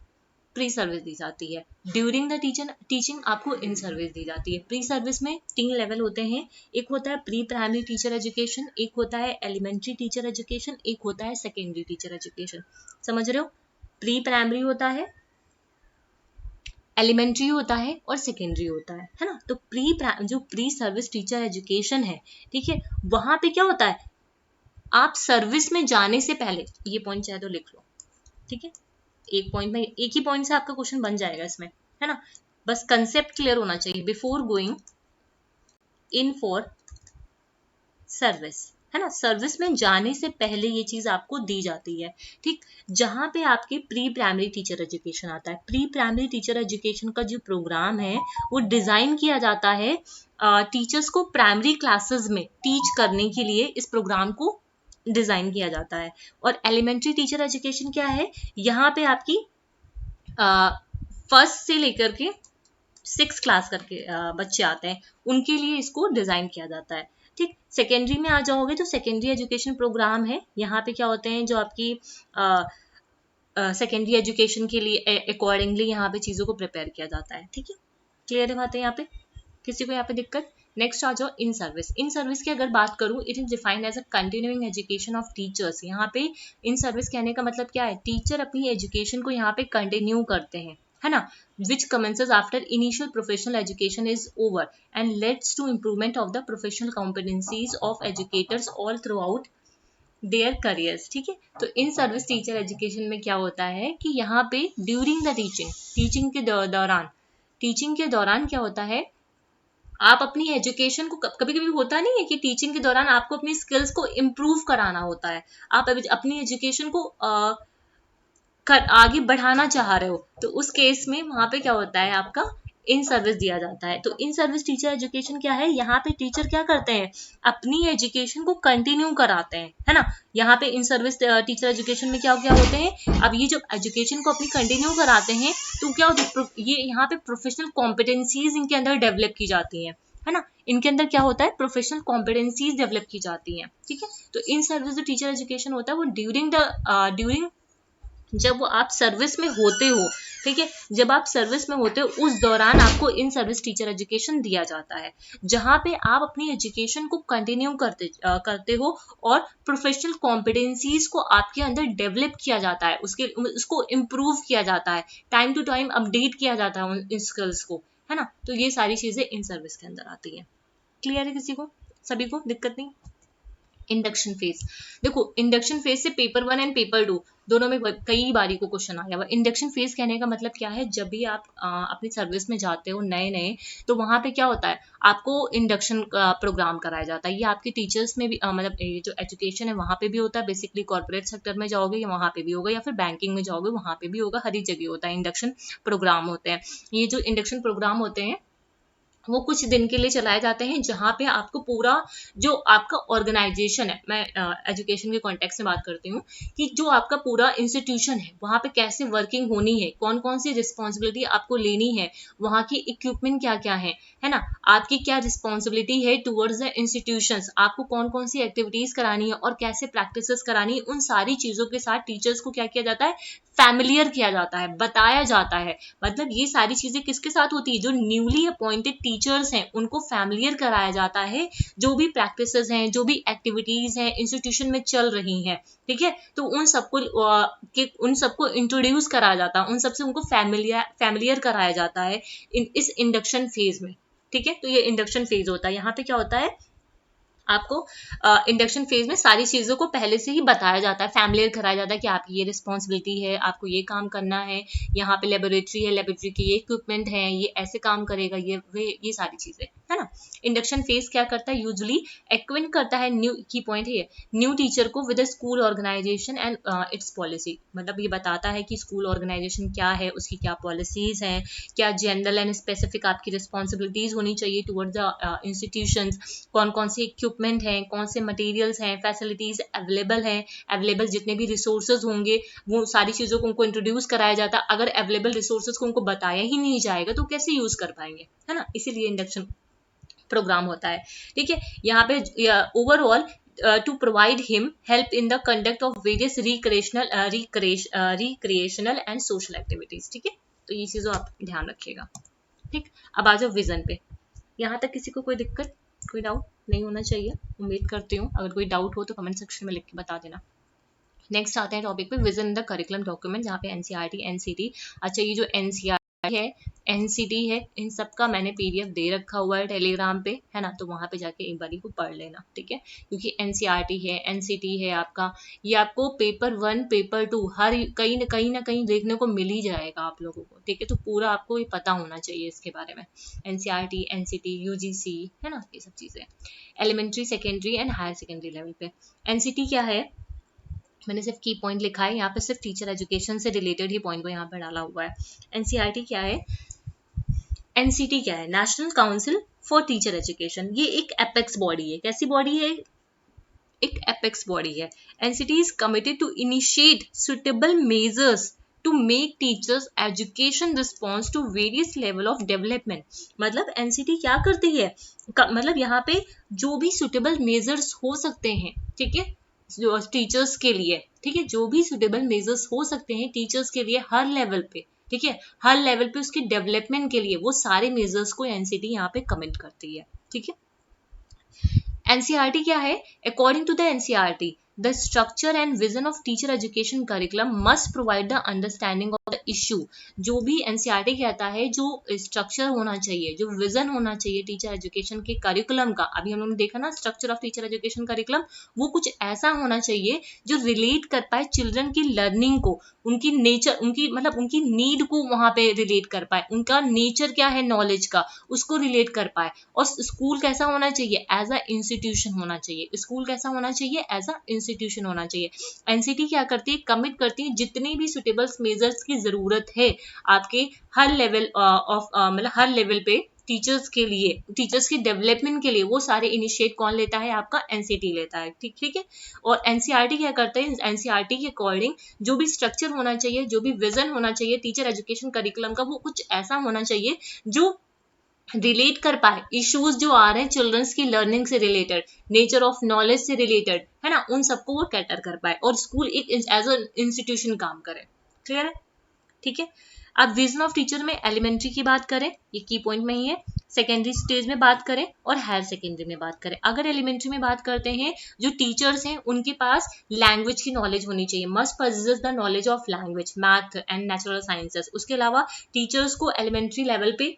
प्री सर्विस दी जाती है, ड्यूरिंग द टीचिंग आपको इन सर्विस दी जाती है। प्री सर्विस में 3 लेवल होते हैं, एक होता है प्री प्राइमरी टीचर एजुकेशन, एक होता है एलिमेंट्री टीचर एजुकेशन, एक होता है सेकेंडरी टीचर एजुकेशन। समझ रहे हो, प्री प्राइमरी होता है, एलिमेंट्री होता है और सेकेंडरी होता है ना। तो जो प्री सर्विस टीचर एजुकेशन है, ठीक है, वहां पे क्या होता है, आप सर्विस में जाने से पहले, ये पॉइंट चाहे तो लिख लो, ठीक है। एक पॉइंट में, एक ही पॉइंट से आपका क्वेश्चन बन जाएगा इसमें, है ना। बस कंसेप्ट क्लियर होना चाहिए, before going in for service, है ना। सर्विस में जाने से पहले ये चीज आपको दी जाती है, ठीक। जहां पे आपके प्री प्राइमरी टीचर एजुकेशन आता है, प्री प्राइमरी टीचर एजुकेशन का जो प्रोग्राम है वो डिजाइन किया जाता है टीचर्स को प्राइमरी क्लासेस में टीच करने के लिए, इस प्रोग्राम को डिजाइन किया जाता है। और एलिमेंट्री टीचर एजुकेशन क्या है, यहाँ पे आपकी फर्स्ट से लेकर के 6 क्लास करके बच्चे आते हैं, उनके लिए इसको डिजाइन किया जाता है, ठीक। सेकेंडरी में आ जाओगे तो सेकेंडरी एजुकेशन प्रोग्राम है, यहाँ पे क्या होते हैं, जो आपकी सेकेंडरी एजुकेशन के लिए अकॉर्डिंगली यहाँ पे चीजों को प्रिपेयर किया जाता है, ठीक है। क्लियर है बातें यहाँ पे, किसी को यहाँ पे दिक्कत? नेक्स्ट आ जाओ इन सर्विस। इन सर्विस की अगर बात करूं, it is defined as a continuing education of teachers. यहाँ पे इन सर्विस कहने का मतलब क्या है, टीचर अपनी एजुकेशन को यहाँ पे कंटिन्यू करते हैं, है ना, which commences after initial professional education is over and leads to improvement of the professional competencies of educators all throughout their careers, ठीक है। तो इन सर्विस टीचर एजुकेशन में क्या होता है कि यहाँ पे ड्यूरिंग द टीचिंग के दौरान क्या होता है, आप अपनी एजुकेशन को, कभी कभी होता नहीं है कि टीचिंग के दौरान आपको अपनी स्किल्स को इम्प्रूव कराना होता है, आप अपनी एजुकेशन को आगे बढ़ाना चाह रहे हो, तो उस केस में वहां पे क्या होता है, आपका इन सर्विस दिया जाता है। तो इन सर्विस टीचर एजुकेशन क्या है, यहाँ पे टीचर क्या करते हैं, अपनी एजुकेशन को कंटिन्यू कराते हैं, है ना। यहाँ पे इन सर्विस टीचर एजुकेशन में क्या क्या होते हैं, अब ये जब एजुकेशन को अपनी कंटिन्यू कराते हैं तो क्या होता है, ये यहाँ पे प्रोफेशनल कॉम्पिटेंसीज इनके अंदर डेवलप की जाती है ना। इनके अंदर क्या होता है, प्रोफेशनल कॉम्पिटेंसीज डेवलप की जाती हैं, ठीक है। तो इन सर्विस जो टीचर एजुकेशन होता है वो ड्यूरिंग जब वो आप सर्विस में होते हो, ठीक है, जब आप सर्विस में होते हो उस दौरान आपको इन सर्विस टीचर एजुकेशन दिया जाता है, जहां पे आप अपनी एजुकेशन को कंटिन्यू करते हो और प्रोफेशनल कॉम्पिटेंसीज को आपके अंदर डेवलप किया जाता है, उसको इम्प्रूव किया जाता है, टाइम टू टाइम अपडेट किया जाता है उन स्किल्स को, है ना। तो ये सारी चीजें इन सर्विस के अंदर आती है। क्लियर है किसी को, सभी को दिक्कत नहीं? इंडक्शन फेज, देखो इंडक्शन फेज से पेपर 1 एंड पेपर 2 दोनों में कई बारी को क्वेश्चन आया हुआ। इंडक्शन फेज कहने का मतलब क्या है, जब भी आप अपनी सर्विस में जाते हो नए, तो वहां पे क्या होता है, आपको इंडक्शन प्रोग्राम कराया जाता है। ये आपके टीचर्स में भी मतलब ये जो एजुकेशन है वहां पे भी होता है, बेसिकली कॉर्पोरेट सेक्टर में जाओगे या वहां पे भी होगा, या फिर बैंकिंग में जाओगे वहां पे भी होगा, हर एक जगह होता है इंडक्शन प्रोग्राम होते हैं। ये जो इंडक्शन प्रोग्राम होते हैं वो कुछ दिन के लिए चलाए जाते हैं, जहां पे आपको पूरा जो आपका ऑर्गेनाइजेशन है, मैं एजुकेशन के कॉन्टेक्स्ट में बात करती हूँ, कि जो आपका पूरा इंस्टीट्यूशन है वहां पे कैसे वर्किंग होनी है, कौन कौन सी रिस्पॉन्सिबिलिटी आपको लेनी है, वहां की इक्विपमेंट क्या क्या है ना, आपकी क्या रिस्पॉन्सिबिलिटी है टूवर्ड्स द इंस्टीट्यूशंस, आपको कौन कौन सी एक्टिविटीज करानी है और कैसे प्रैक्टिसेस करानी है, उन सारी चीजों के साथ टीचर्स को क्या किया जाता है, फैमिलियर किया जाता है, बताया जाता है। मतलब ये सारी चीजें किसके साथ होती है, जो न्यूली अपॉइंटेड टीचर्स हैं उनको फैमिलियर कराया जाता है, जो भी प्रैक्टिसेस हैं, जो भी एक्टिविटीज हैं इंस्टीट्यूशन में चल रही हैं, ठीक है, तो उन सबको इंट्रोड्यूस कराया जाता है, उन सबसे उनको फैमिलियर कराया जाता है इस इंडक्शन फेज में, ठीक है। तो ये इंडक्शन फेज होता है। यहाँ पे क्या होता है, आपको इंडक्शन फेज में सारी चीजों को पहले से ही बताया जाता है, फैमिलियर कराया जाता है कि आपकी ये रिस्पॉन्सिबिलिटी है, आपको ये काम करना है, यहाँ पे लेबोरेटरी है, लेबोरेटरी के ये इक्विपमेंट है, ये ऐसे काम करेगा, ये सारी चीजें है ना। इंडक्शन फेज क्या करता है, यूजुअली एक्विंट करता है न्यू, की पॉइंट है न्यू टीचर को with school organization and its policy. मतलब ये बताता है कि स्कूल ऑर्गेनाइजेशन क्या है, उसकी क्या पॉलिसीज हैं, क्या जनरल एंड स्पेसिफिक आपकी रिस्पॉन्सिबिलिटीज होनी चाहिए टुवर्ड्स द इंस्टीट्यूशंस, कौन कौन से इक्विपमेंट हैं, कौन से मटेरियल्स हैं, फैसिलिटीज अवेलेबल हैं, अवेलेबल जितने भी रिसोर्सेज होंगे वो सारी चीज़ों को उनको इंट्रोड्यूस कराया जाता है। अगर अवेलेबल रिसोर्सेज को उनको बताया ही नहीं जाएगा तो कैसे यूज कर पाएंगे, है ना। इसीलिए इंडक्शन प्रोग्राम होता है। ठीक है, यहाँ पे overall to provide him help in the conduct of various recreational and social activities। ठीक है, तो ये चीजों आप ध्यान रखिएगा। ठीक, अब आ जाओ विजन पे। यहाँ तक किसी को कोई दिक्कत, कोई डाउट नहीं होना चाहिए, उम्मीद करती हूँ। अगर कोई डाउट हो तो कमेंट सेक्शन में लिख के बता देना। नेक्स्ट आते हैं टॉपिक पे, vision in the curriculum document, जहाँ पे एनसीईआरटी, एनसीटी। अच्छा, ये जो एनसीईआरटी है, एनसीटी है, इन सब का मैंने पीडीएफ दे रखा हुआ है टेलीग्राम पे, है ना, तो वहां पे जाके एक बारी को पढ़ लेना। ठीक है, क्योंकि एनसीईआरटी है, एनसीटी है आपका, ये आपको पेपर 1 पेपर 2 हर कहीं ना कहीं देखने को मिल ही जाएगा आप लोगों को। ठीक है, तो पूरा आपको ये पता होना चाहिए इसके बारे में, एनसीईआरटी, एनसीटी, यूजीसी, है ना, ये सब चीजें elementary, secondary and higher secondary level पे। एनसीटी क्या है, मैंने सिर्फ की पॉइंट लिखा है यहाँ पे, सिर्फ टीचर एजुकेशन से रिलेटेड ही पॉइंट को यहाँ पे डाला हुआ है। एनसीईआरटी क्या है, एनसीटी क्या है, national council for teacher education. ये एक एपेक्स बॉडी है। कैसी बॉडी है, एक एपेक्स बॉडी है। NCT is committed to initiate suitable measures to make teachers education response to various level of development. मतलब एनसीटी क्या करती है, मतलब यहाँ पे जो भी सुटेबल मेजर्स हो सकते हैं, ठीक है, टीचर्स के लिए, ठीक है, जो भी सुटेबल मेजर्स हो सकते हैं टीचर्स के लिए हर लेवल पे, ठीक है, हर लेवल पे उसके डेवलपमेंट के लिए, वो सारे मेजर्स को एनसीटी यहाँ पे कमेंट करती है। ठीक है, एनसीईआरटी क्या है, according to the NCERT the structure and vision of teacher education curriculum must provide the understanding of the issue. जो भी एनसीईआरटी कहता है, जो स्ट्रक्चर होना चाहिए, जो विजन होना चाहिए टीचर एजुकेशन के करिकुलम का, अभी हम लोगों ने देखा ना structure of teacher education curriculum, वो कुछ ऐसा होना चाहिए जो रिलेट कर पाए चिल्ड्रन की लर्निंग को, उनकी नेचर, उनकी मतलब उनकी नीड को वहां पे रिलेट कर पाए, उनका नेचर क्या है नॉलेज का, उसको रिलेट कर पाए। और स्कूल कैसा होना चाहिए, एज अ इंस्टीट्यूशन होना चाहिए। स्कूल कैसा होना चाहिए, एज अ इंस्टीट्यूशन होना चाहिए। एनसीटी क्या करती है, कमिट करती है जितनी भी सुटेबल मेजर्स की जरूरत है आपके हर लेवल ऑफ मतलब हर लेवल पे टीचर्स के लिए, टीचर्स की डेवलपमेंट के लिए, वो सारे इनिशिएट कौन लेता है, आपका एनसीटी लेता है। ठीक है, और एनसीईआरटी क्या करता है, एनसीईआरटी के अकॉर्डिंग जो भी स्ट्रक्चर होना चाहिए, जो भी विजन होना चाहिए टीचर एजुकेशन करिकुलम का, वो कुछ ऐसा होना चाहिए जो रिलेट कर पाए इश्यूज जो आ रहे हैं चिल्ड्रंस की लर्निंग से रिलेटेड, नेचर ऑफ नॉलेज से रिलेटेड, है ना, उन सबको वो कैटर कर पाए, और स्कूल एक एज अ इंस्टीट्यूशन काम करे। क्लियर है, ठीक है। अब विजन ऑफ टीचर में एलिमेंट्री की बात करें, ये की पॉइंट में ही है, सेकेंडरी स्टेज में बात करें और हायर सेकेंडरी में बात करें। अगर एलिमेंट्री में बात करते हैं, जो टीचर्स हैं उनके पास लैंग्वेज की नॉलेज होनी चाहिए, must possess the knowledge of language, math and natural sciences. उसके अलावा टीचर्स को एलिमेंट्री लेवल पे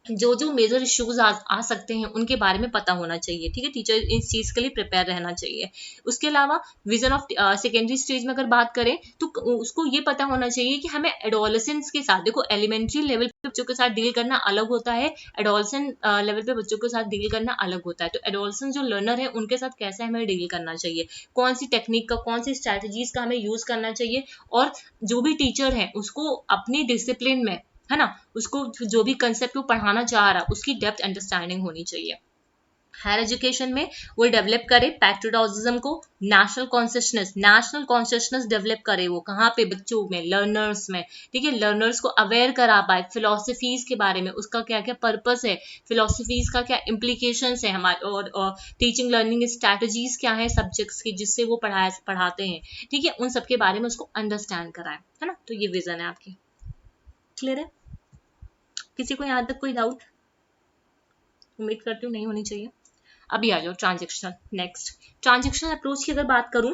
जो जो मेजर इश्यूज आ सकते हैं उनके बारे में पता होना चाहिए। ठीक है, टीचर इस चीज के लिए प्रिपेयर रहना चाहिए। उसके अलावा विजन ऑफ सेकेंडरी स्टेज में अगर बात करें तो उसको ये पता होना चाहिए कि हमें एडोलेसेंस के साथ, देखो एलिमेंट्री लेवल पे बच्चों के साथ डील करना अलग होता है, एडोलेसेंट लेवल पे बच्चों के साथ डील करना अलग होता है। तो एडोलेसेंट जो लर्नर है उनके साथ कैसे हमें डील करना चाहिए, कौन सी टेक्निक का, कौन सी स्ट्रैटेजीज का हमें यूज करना चाहिए, और जो भी टीचर है उसको अपनी डिसिप्लिन में, है ना, उसको जो भी कंसेप्ट वो पढ़ाना चाह रहा उसकी डेप्थ अंडरस्टैंडिंग होनी चाहिए। हायर एजुकेशन में वो डेवलप करे पैट्रियोटिज्म को, नेशनल कॉन्शियसनेस डेवलप करे, वो कहाँ पे, बच्चों में, लर्नर्स में। ठीक है, लर्नर्स को अवेयर करा पाए फिलोसफीज के बारे में, उसका क्या क्या पर्पस है, फिलोसफीज का क्या इम्प्लीकेशंस है हमारे, और टीचिंग लर्निंग स्ट्रैटेजीज क्या है सब्जेक्ट्स की जिससे वो पढ़ाते हैं। ठीक है, उन सबके बारे में उसको अंडरस्टैंड कराए, है ना। तो ये विजन है आपकी। क्लियर है, किसी को यहाँ तक कोई डाउट, उम्मीद करती हूँ नहीं होनी चाहिए। अभी आ जाओ ट्रांजेक्शनल। नेक्स्ट, ट्रांजेक्शनल अप्रोच की अगर बात करूं,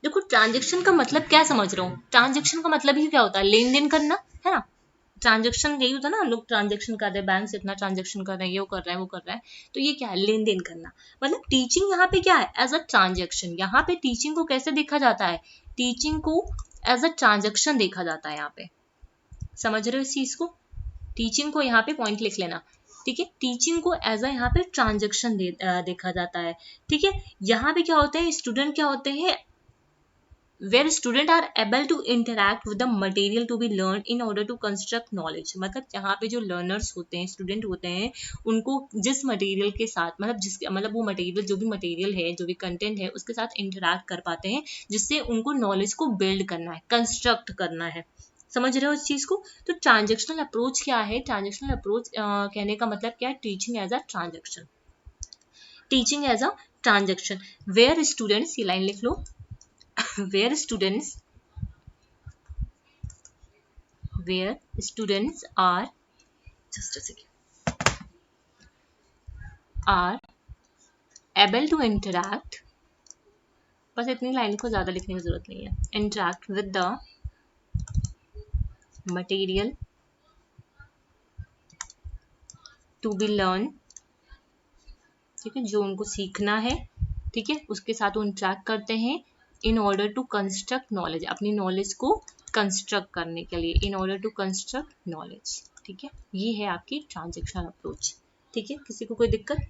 देखो ट्रांजेक्शन का मतलब क्या समझ रहा हूँ, ट्रांजेक्शन का मतलब ही क्या होता है, लेन देन करना, है ना, ट्रांजेक्शन यही होता है ना, हम लोग ट्रांजेक्शन कर रहे हैं, बैंक से इतना ट्रांजेक्शन कर रहे हैं, ये कर रहे हैं, वो कर रहा है, तो ये क्या है, लेन देन करना। मतलब टीचिंग यहाँ पे क्या है, एज अ ट्रांजेक्शन। यहाँ पे टीचिंग को कैसे देखा जाता है, टीचिंग को एज अ ट्रांजेक्शन देखा जाता है यहाँ पे। समझ रहे हो इस चीज को, टीचिंग को यहाँ पे पॉइंट लिख लेना, ठीक है। टीचिंग को एज अ यहाँ पे ट्रांजेक्शन देखा जाता है, ठीक है। यहाँ पे क्या होते हैं, स्टूडेंट क्या होते हैं, where students are able to interact with the material to be learned in order to construct knowledge। मतलब यहाँ पे जो लर्नर्स होते हैं, स्टूडेंट होते हैं, उनको जिस मटेरियल के साथ, मतलब वो मटेरियल, जो भी मटेरियल है, जो भी कंटेंट है, उसके साथ इंटरेक्ट कर पाते हैं, जिससे उनको नॉलेज को बिल्ड करना है, कंस्ट्रक्ट करना है। समझ रहे हो इस चीज को। तो ट्रांजेक्शनल अप्रोच क्या है, ट्रांजेक्शनल अप्रोच कहने का मतलब क्या है, teaching as a transaction, teaching as a transaction where students, ये लाइन लिख लो, where students are, just a second, are able to interact, बस इतनी लाइन को ज्यादा लिखने की जरूरत नहीं है, interact with the material to be learned, ठीक है, जो उनको सीखना है, ठीक है, उसके साथ वो इंटरेक्ट करते हैं in order to construct knowledge, अपनी नॉलेज को कंस्ट्रक्ट करने के लिए, in order to construct knowledge, ठीक है। ये है आपकी ट्रांजेक्शनल अप्रोच, ठीक है। किसी को कोई दिक्कत।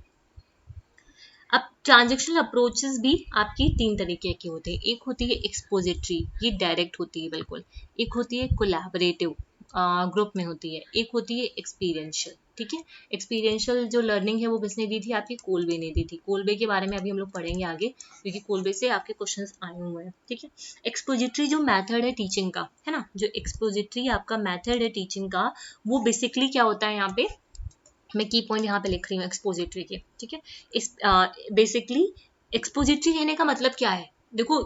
अब ट्रांजेक्शनल अप्रोचेस भी आपकी 3 तरीके की होते हैं। एक होती है एक्सपोजिटरी, ये डायरेक्ट होती है बिल्कुल। एक होती है कोलैबोरेटिव, ग्रुप में होती है। एक होती है एक्सपीरियंशियल, ठीक है। एक्सपीरियंशियल जो लर्निंग है वो किसने दी थी, आपकी कोलबे ने दी थी। कोलबे के बारे में अभी हम लोग पढ़ेंगे आगे, क्योंकि कोलबे से आपके क्वेश्चंस आए हुए हैं, ठीक है। एक्सपोजिटरी जो मेथड है टीचिंग का, है ना, जो एक्सपोजिटरी आपका मेथड है टीचिंग का, वो बेसिकली क्या होता है, यहाँ पे मैं की पॉइंट यहाँ पे लिख रही हूँ एक्सपोजिटरी के, ठीक है। इस बेसिकली एक्सपोजिटरी कहने का मतलब क्या है, देखो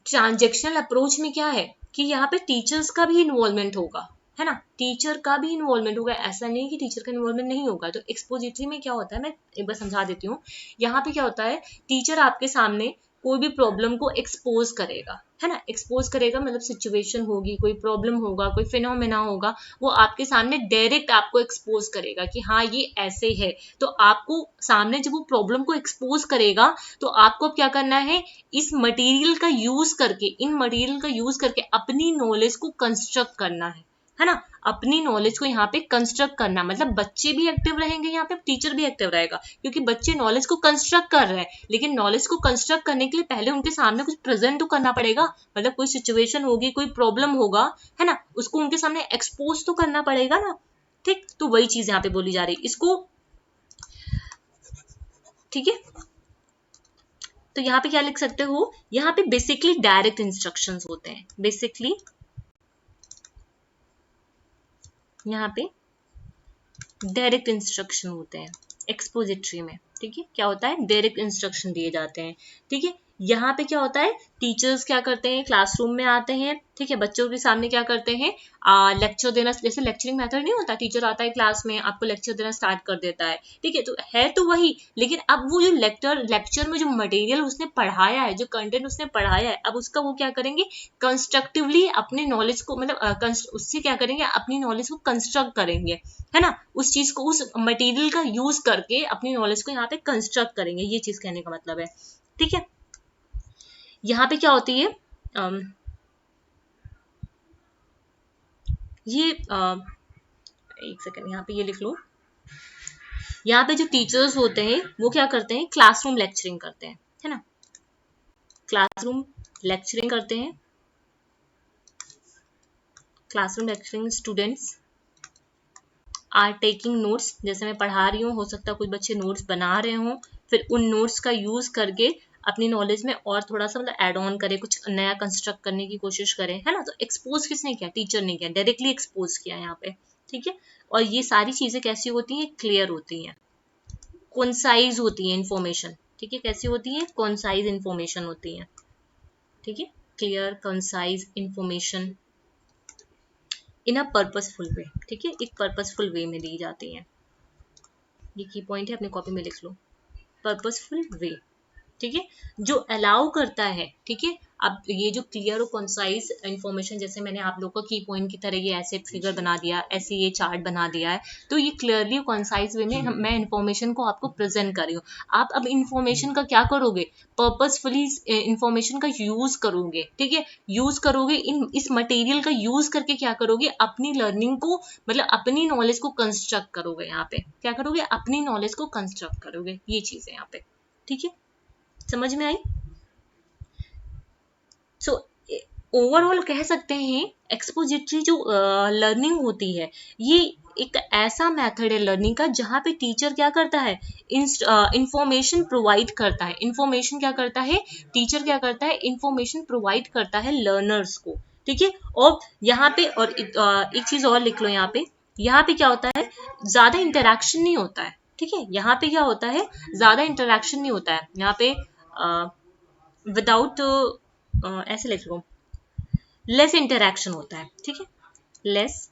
ट्रांजेक्शनल अप्रोच में क्या है कि यहाँ पे टीचर्स का भी इन्वॉल्वमेंट होगा, है ना, टीचर का भी इन्वॉल्वमेंट होगा, ऐसा नहीं कि टीचर का इन्वॉल्वमेंट नहीं होगा। तो एक्सपोजिटरी में क्या होता है, मैं एक बार समझा देती हूँ। यहाँ पे क्या होता है, टीचर आपके सामने कोई भी प्रॉब्लम को एक्सपोज करेगा, है ना, एक्सपोज करेगा मतलब सिचुएशन होगी, कोई प्रॉब्लम होगा, कोई फिनोमेना होगा, वो आपके सामने डायरेक्ट आपको एक्सपोज करेगा कि हाँ ये ऐसे है। तो आपको सामने जब वो प्रॉब्लम को एक्सपोज करेगा, तो आपको क्या करना है, इस मटेरियल का यूज करके, इन मटेरियल का यूज करके अपनी नॉलेज को कंस्ट्रक्ट करना है ना, अपनी नॉलेज को यहाँ पे कंस्ट्रक्ट करना। मतलब बच्चे भी एक्टिव रहेंगे, यहाँ पे टीचर भी एक्टिव रहेगा, क्योंकि बच्चे नॉलेज को कंस्ट्रक्ट कर रहे हैं, लेकिन नॉलेज को कंस्ट्रक्ट करने के लिए पहले उनके सामने कुछ प्रेजेंट तो करना पड़ेगा। मतलब कोई सिचुएशन होगी, कोई प्रॉब्लम होगा, है ना, उसको उनके सामने एक्सपोज तो करना पड़ेगा ना, ठीक। तो वही चीज यहाँ पे बोली जा रही है इसको, ठीक है। तो यहाँ पे क्या लिख सकते हो, यहाँ पे बेसिकली डायरेक्ट इंस्ट्रक्शंस होते हैं, बेसिकली यहाँ पे डायरेक्ट इंस्ट्रक्शन होते हैं एक्सपोजिटरी में, ठीक है। क्या होता है, डायरेक्ट इंस्ट्रक्शन दिए जाते हैं, ठीक है। यहाँ पे क्या होता है, टीचर्स क्या करते हैं, क्लासरूम में आते हैं, ठीक है, बच्चों के सामने क्या करते हैं, लेक्चर देना, जैसे लेक्चरिंग मेथड नहीं होता, टीचर आता है क्लास में, आपको लेक्चर देना स्टार्ट कर देता है, ठीक है। तो है तो वही, लेकिन अब वो जो लेक्चर में जो मटेरियल उसने पढ़ाया है, जो कंटेंट उसने पढ़ाया है, अब उसका वो क्या करेंगे, कंस्ट्रक्टिवली अपने नॉलेज को, मतलब उससे क्या करेंगे, अपनी नॉलेज को कंस्ट्रक्ट करेंगे, है ना, उस चीज को, उस मटेरियल का यूज करके अपनी नॉलेज को यहाँ पे कंस्ट्रक्ट करेंगे, ये चीज कहने का मतलब है, ठीक है। यहाँ पे क्या होती है, ये एक सेकंड, यहाँ पे ये लिख लो। यहाँ पे जो टीचर्स होते हैं वो क्या करते हैं, क्लासरूम लेक्चरिंग करते हैं, है ना, क्लासरूम लेक्चरिंग करते हैं। Classroom lecturing students are taking notes, जैसे मैं पढ़ा रही हूँ, हो सकता है कुछ बच्चे नोट्स बना रहे हों, फिर उन नोट्स का यूज करके अपनी नॉलेज में और थोड़ा सा मतलब एड ऑन करे, कुछ नया कंस्ट्रक्ट करने की कोशिश करें, है ना। तो एक्सपोज किसने किया, टीचर ने किया, डायरेक्टली एक्सपोज किया यहाँ पे, ठीक है। और ये सारी चीजें कैसी होती हैं, क्लियर होती हैं, कॉन्साइज होती है इंफॉर्मेशन, ठीक है। कैसी होती है, कॉन्साइज इंफॉर्मेशन होती है, ठीक है, clear concise information in a purposeful way, ठीक है, एक पर्पसफुल वे में दी जाती है। ये की पॉइंट है, अपने कॉपी में लिख लो, पर्पसफुल वे, ठीक है, जो अलाउ करता है, ठीक है, अब ये जो क्लियर और कंसाइज इन्फॉर्मेशन, जैसे मैंने आप लोगों को की पॉइंट की तरह ये ऐसे फिगर बना दिया, ऐसे ये चार्ट बना दिया है, तो ये क्लियरली और कंसाइज वे में मैं इन्फॉर्मेशन को आपको प्रेजेंट कर रही हूँ। आप अब इन्फॉर्मेशन का क्या करोगे, पर्पसफुली इन्फॉर्मेशन का यूज करोगे, ठीक है, यूज करोगे, इस मटेरियल का यूज करके क्या करोगे, अपनी लर्निंग को, मतलब अपनी नॉलेज को कंस्ट्रक्ट करोगे। यहाँ पे क्या करोगे, अपनी नॉलेज को कंस्ट्रक्ट करोगे, ये चीज है यहाँ पे, ठीक है, समझ में आई। सो ओवरऑल कह सकते हैं एक्सपोजिटरी जो लर्निंग होती है, ये एक ऐसा मेथड है लर्निंग का जहां पे टीचर क्या करता है, इंफॉर्मेशन प्रोवाइड करता है। इंफॉर्मेशन क्या करता है, टीचर क्या करता है, इंफॉर्मेशन प्रोवाइड करता है लर्नर्स को, ठीक है। और यहाँ पे और एक चीज और लिख लो, यहाँ पे क्या होता है, ज्यादा इंटरेक्शन नहीं होता है, ठीक है। यहाँ पे क्या होता है, ज्यादा इंटरेक्शन नहीं होता है, यहाँ पे विदाउट ऐसे लिख लो, लेस इंटरेक्शन होता है, ठीक है, less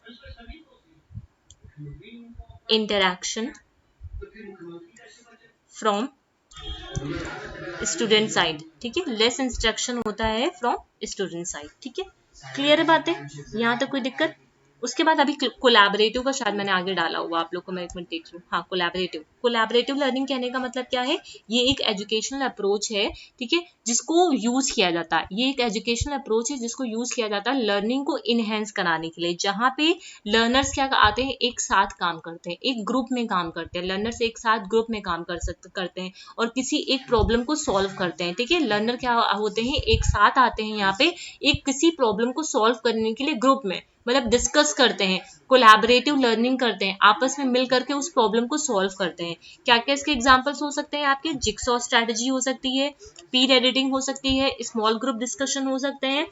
interaction from student side, ठीक है, लेस इंस्ट्रक्शन होता है फ्रॉम स्टूडेंट साइड, ठीक है। क्लियर है बातें, यहाँ तक कोई दिक्कत। उसके बाद अभी कोलैबोरेटिव का शायद मैंने आगे डाला हुआ, आप लोग को मैं एक मिनट देख लूँ। हाँ, कोलैबोरेटिव लर्निंग कहने का मतलब क्या है, ये एक एजुकेशनल अप्रोच है, ठीक है, जिसको यूज किया जाता है। ये एक एजुकेशनल अप्रोच है जिसको यूज किया जाता है लर्निंग को इनहेंस कराने के लिए, जहाँ पे लर्नर्स क्या आते हैं, एक साथ काम करते हैं, एक ग्रुप में काम करते हैं, लर्नर्स एक साथ ग्रुप में काम करते हैं और किसी एक प्रॉब्लम को सॉल्व करते हैं, ठीक है। लर्नर क्या होते हैं, एक साथ आते हैं यहाँ पे, एक किसी प्रॉब्लम को सॉल्व करने के लिए ग्रुप में, मतलब डिस्कस करते हैं, कोलैबोरेटिव लर्निंग करते हैं, आपस में मिल करके उस प्रॉब्लम को सॉल्व करते हैं। क्या क्या इसके एग्जांपल्स हो सकते हैं आपके, जिक्सॉ स्ट्रेटजी हो सकती है, पीर एडिटिंग हो सकती है, स्मॉल ग्रुप डिस्कशन हो सकते हैं,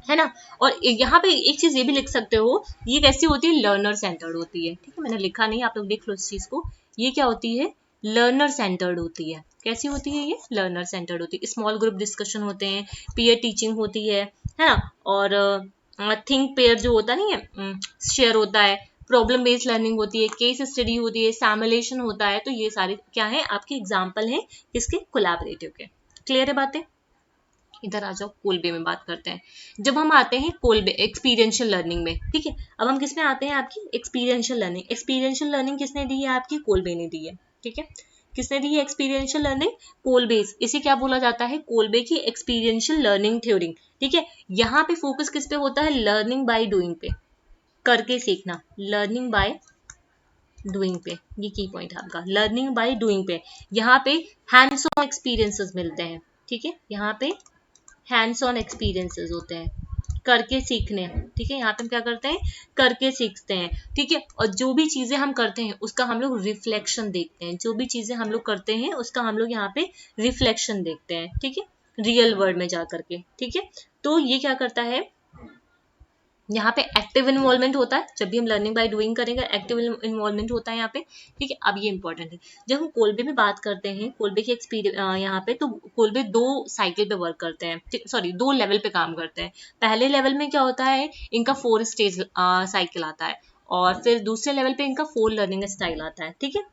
है ना। और यहाँ पे एक चीज ये भी लिख सकते हो, ये कैसी होती है, लर्नर सेंटर्ड होती है, ठीक है, मैंने लिखा नहीं, आप लोग देख लो इस चीज को, ये क्या होती है, लर्नर सेंटर्ड होती है। कैसी होती है ये, लर्नर सेंटर्ड होती है। स्मॉल ग्रुप डिस्कशन होते हैं, पीयर टीचिंग होती है ना, और थिंक पेयर जो होता नहीं है, शेयर होता है, प्रॉब्लम बेस्ड लर्निंग होती है, केस स्टडी होती है, सैमुलेशन होता है। तो ये सारे क्या है, आपके एग्जाम्पल हैं किसके, कोलैबोरेटिव के। क्लियर है बातें। इधर आ जाओ, कोलबे में बात करते हैं। जब हम आते हैं कोलबे एक्सपीरियंशियल लर्निंग में, ठीक है, अब हम किस में आते हैं, आपकी एक्सपीरियंशियल लर्निंग। एक्सपीरियंशियल लर्निंग किसने दी है, आपकी कोलबे ने दी है, ठीक है। किसने दी है एक्सपीरियंशियल लर्निंग, कोलबे। इसे क्या बोला जाता है, कोलबे की एक्सपीरियंशियल लर्निंग थ्योरी, ठीक है। यहाँ पे फोकस किस पे होता है, लर्निंग बाय डूइंग पे, करके सीखना, लर्निंग बाय डूइंग पे, ये की पॉइंट है आपका, लर्निंग बाय डूइंग पे। यहाँ पे हैंड्स ऑन एक्सपीरियंसेस मिलते हैं, ठीक है, यहाँ पे हैंड्स ऑन एक्सपीरियंसेस होते हैं, करके सीखने, ठीक है। यहाँ पे हम क्या करते हैं, करके सीखते हैं, ठीक है। और जो भी चीजें हम करते हैं उसका हम लोग रिफ्लेक्शन देखते हैं, जो भी चीजें हम लोग करते हैं उसका हम लोग यहाँ पे रिफ्लेक्शन देखते हैं, ठीक है, रियल वर्ल्ड में जा करके, ठीक है। तो ये क्या करता है, यहाँ पे एक्टिव इन्वॉल्वमेंट होता है, जब भी हम लर्निंग बाय डूइंग करेंगे एक्टिव इन्वॉल्वमेंट होता है यहाँ पे, ठीक है। अब ये इंपॉर्टेंट है, जब हम कोलबे में बात करते हैं, कोलबे की एक्सपीरियंस यहाँ पे, तो कोलबे दो साइकिल पे वर्क करते हैं, सॉरी 2 लेवल पे काम करते हैं। पहले लेवल में क्या होता है, इनका 4 स्टेज साइकिल आता है, और फिर दूसरे लेवल पे इनका 4 लर्निंग स्टाइल आता है, ठीक है।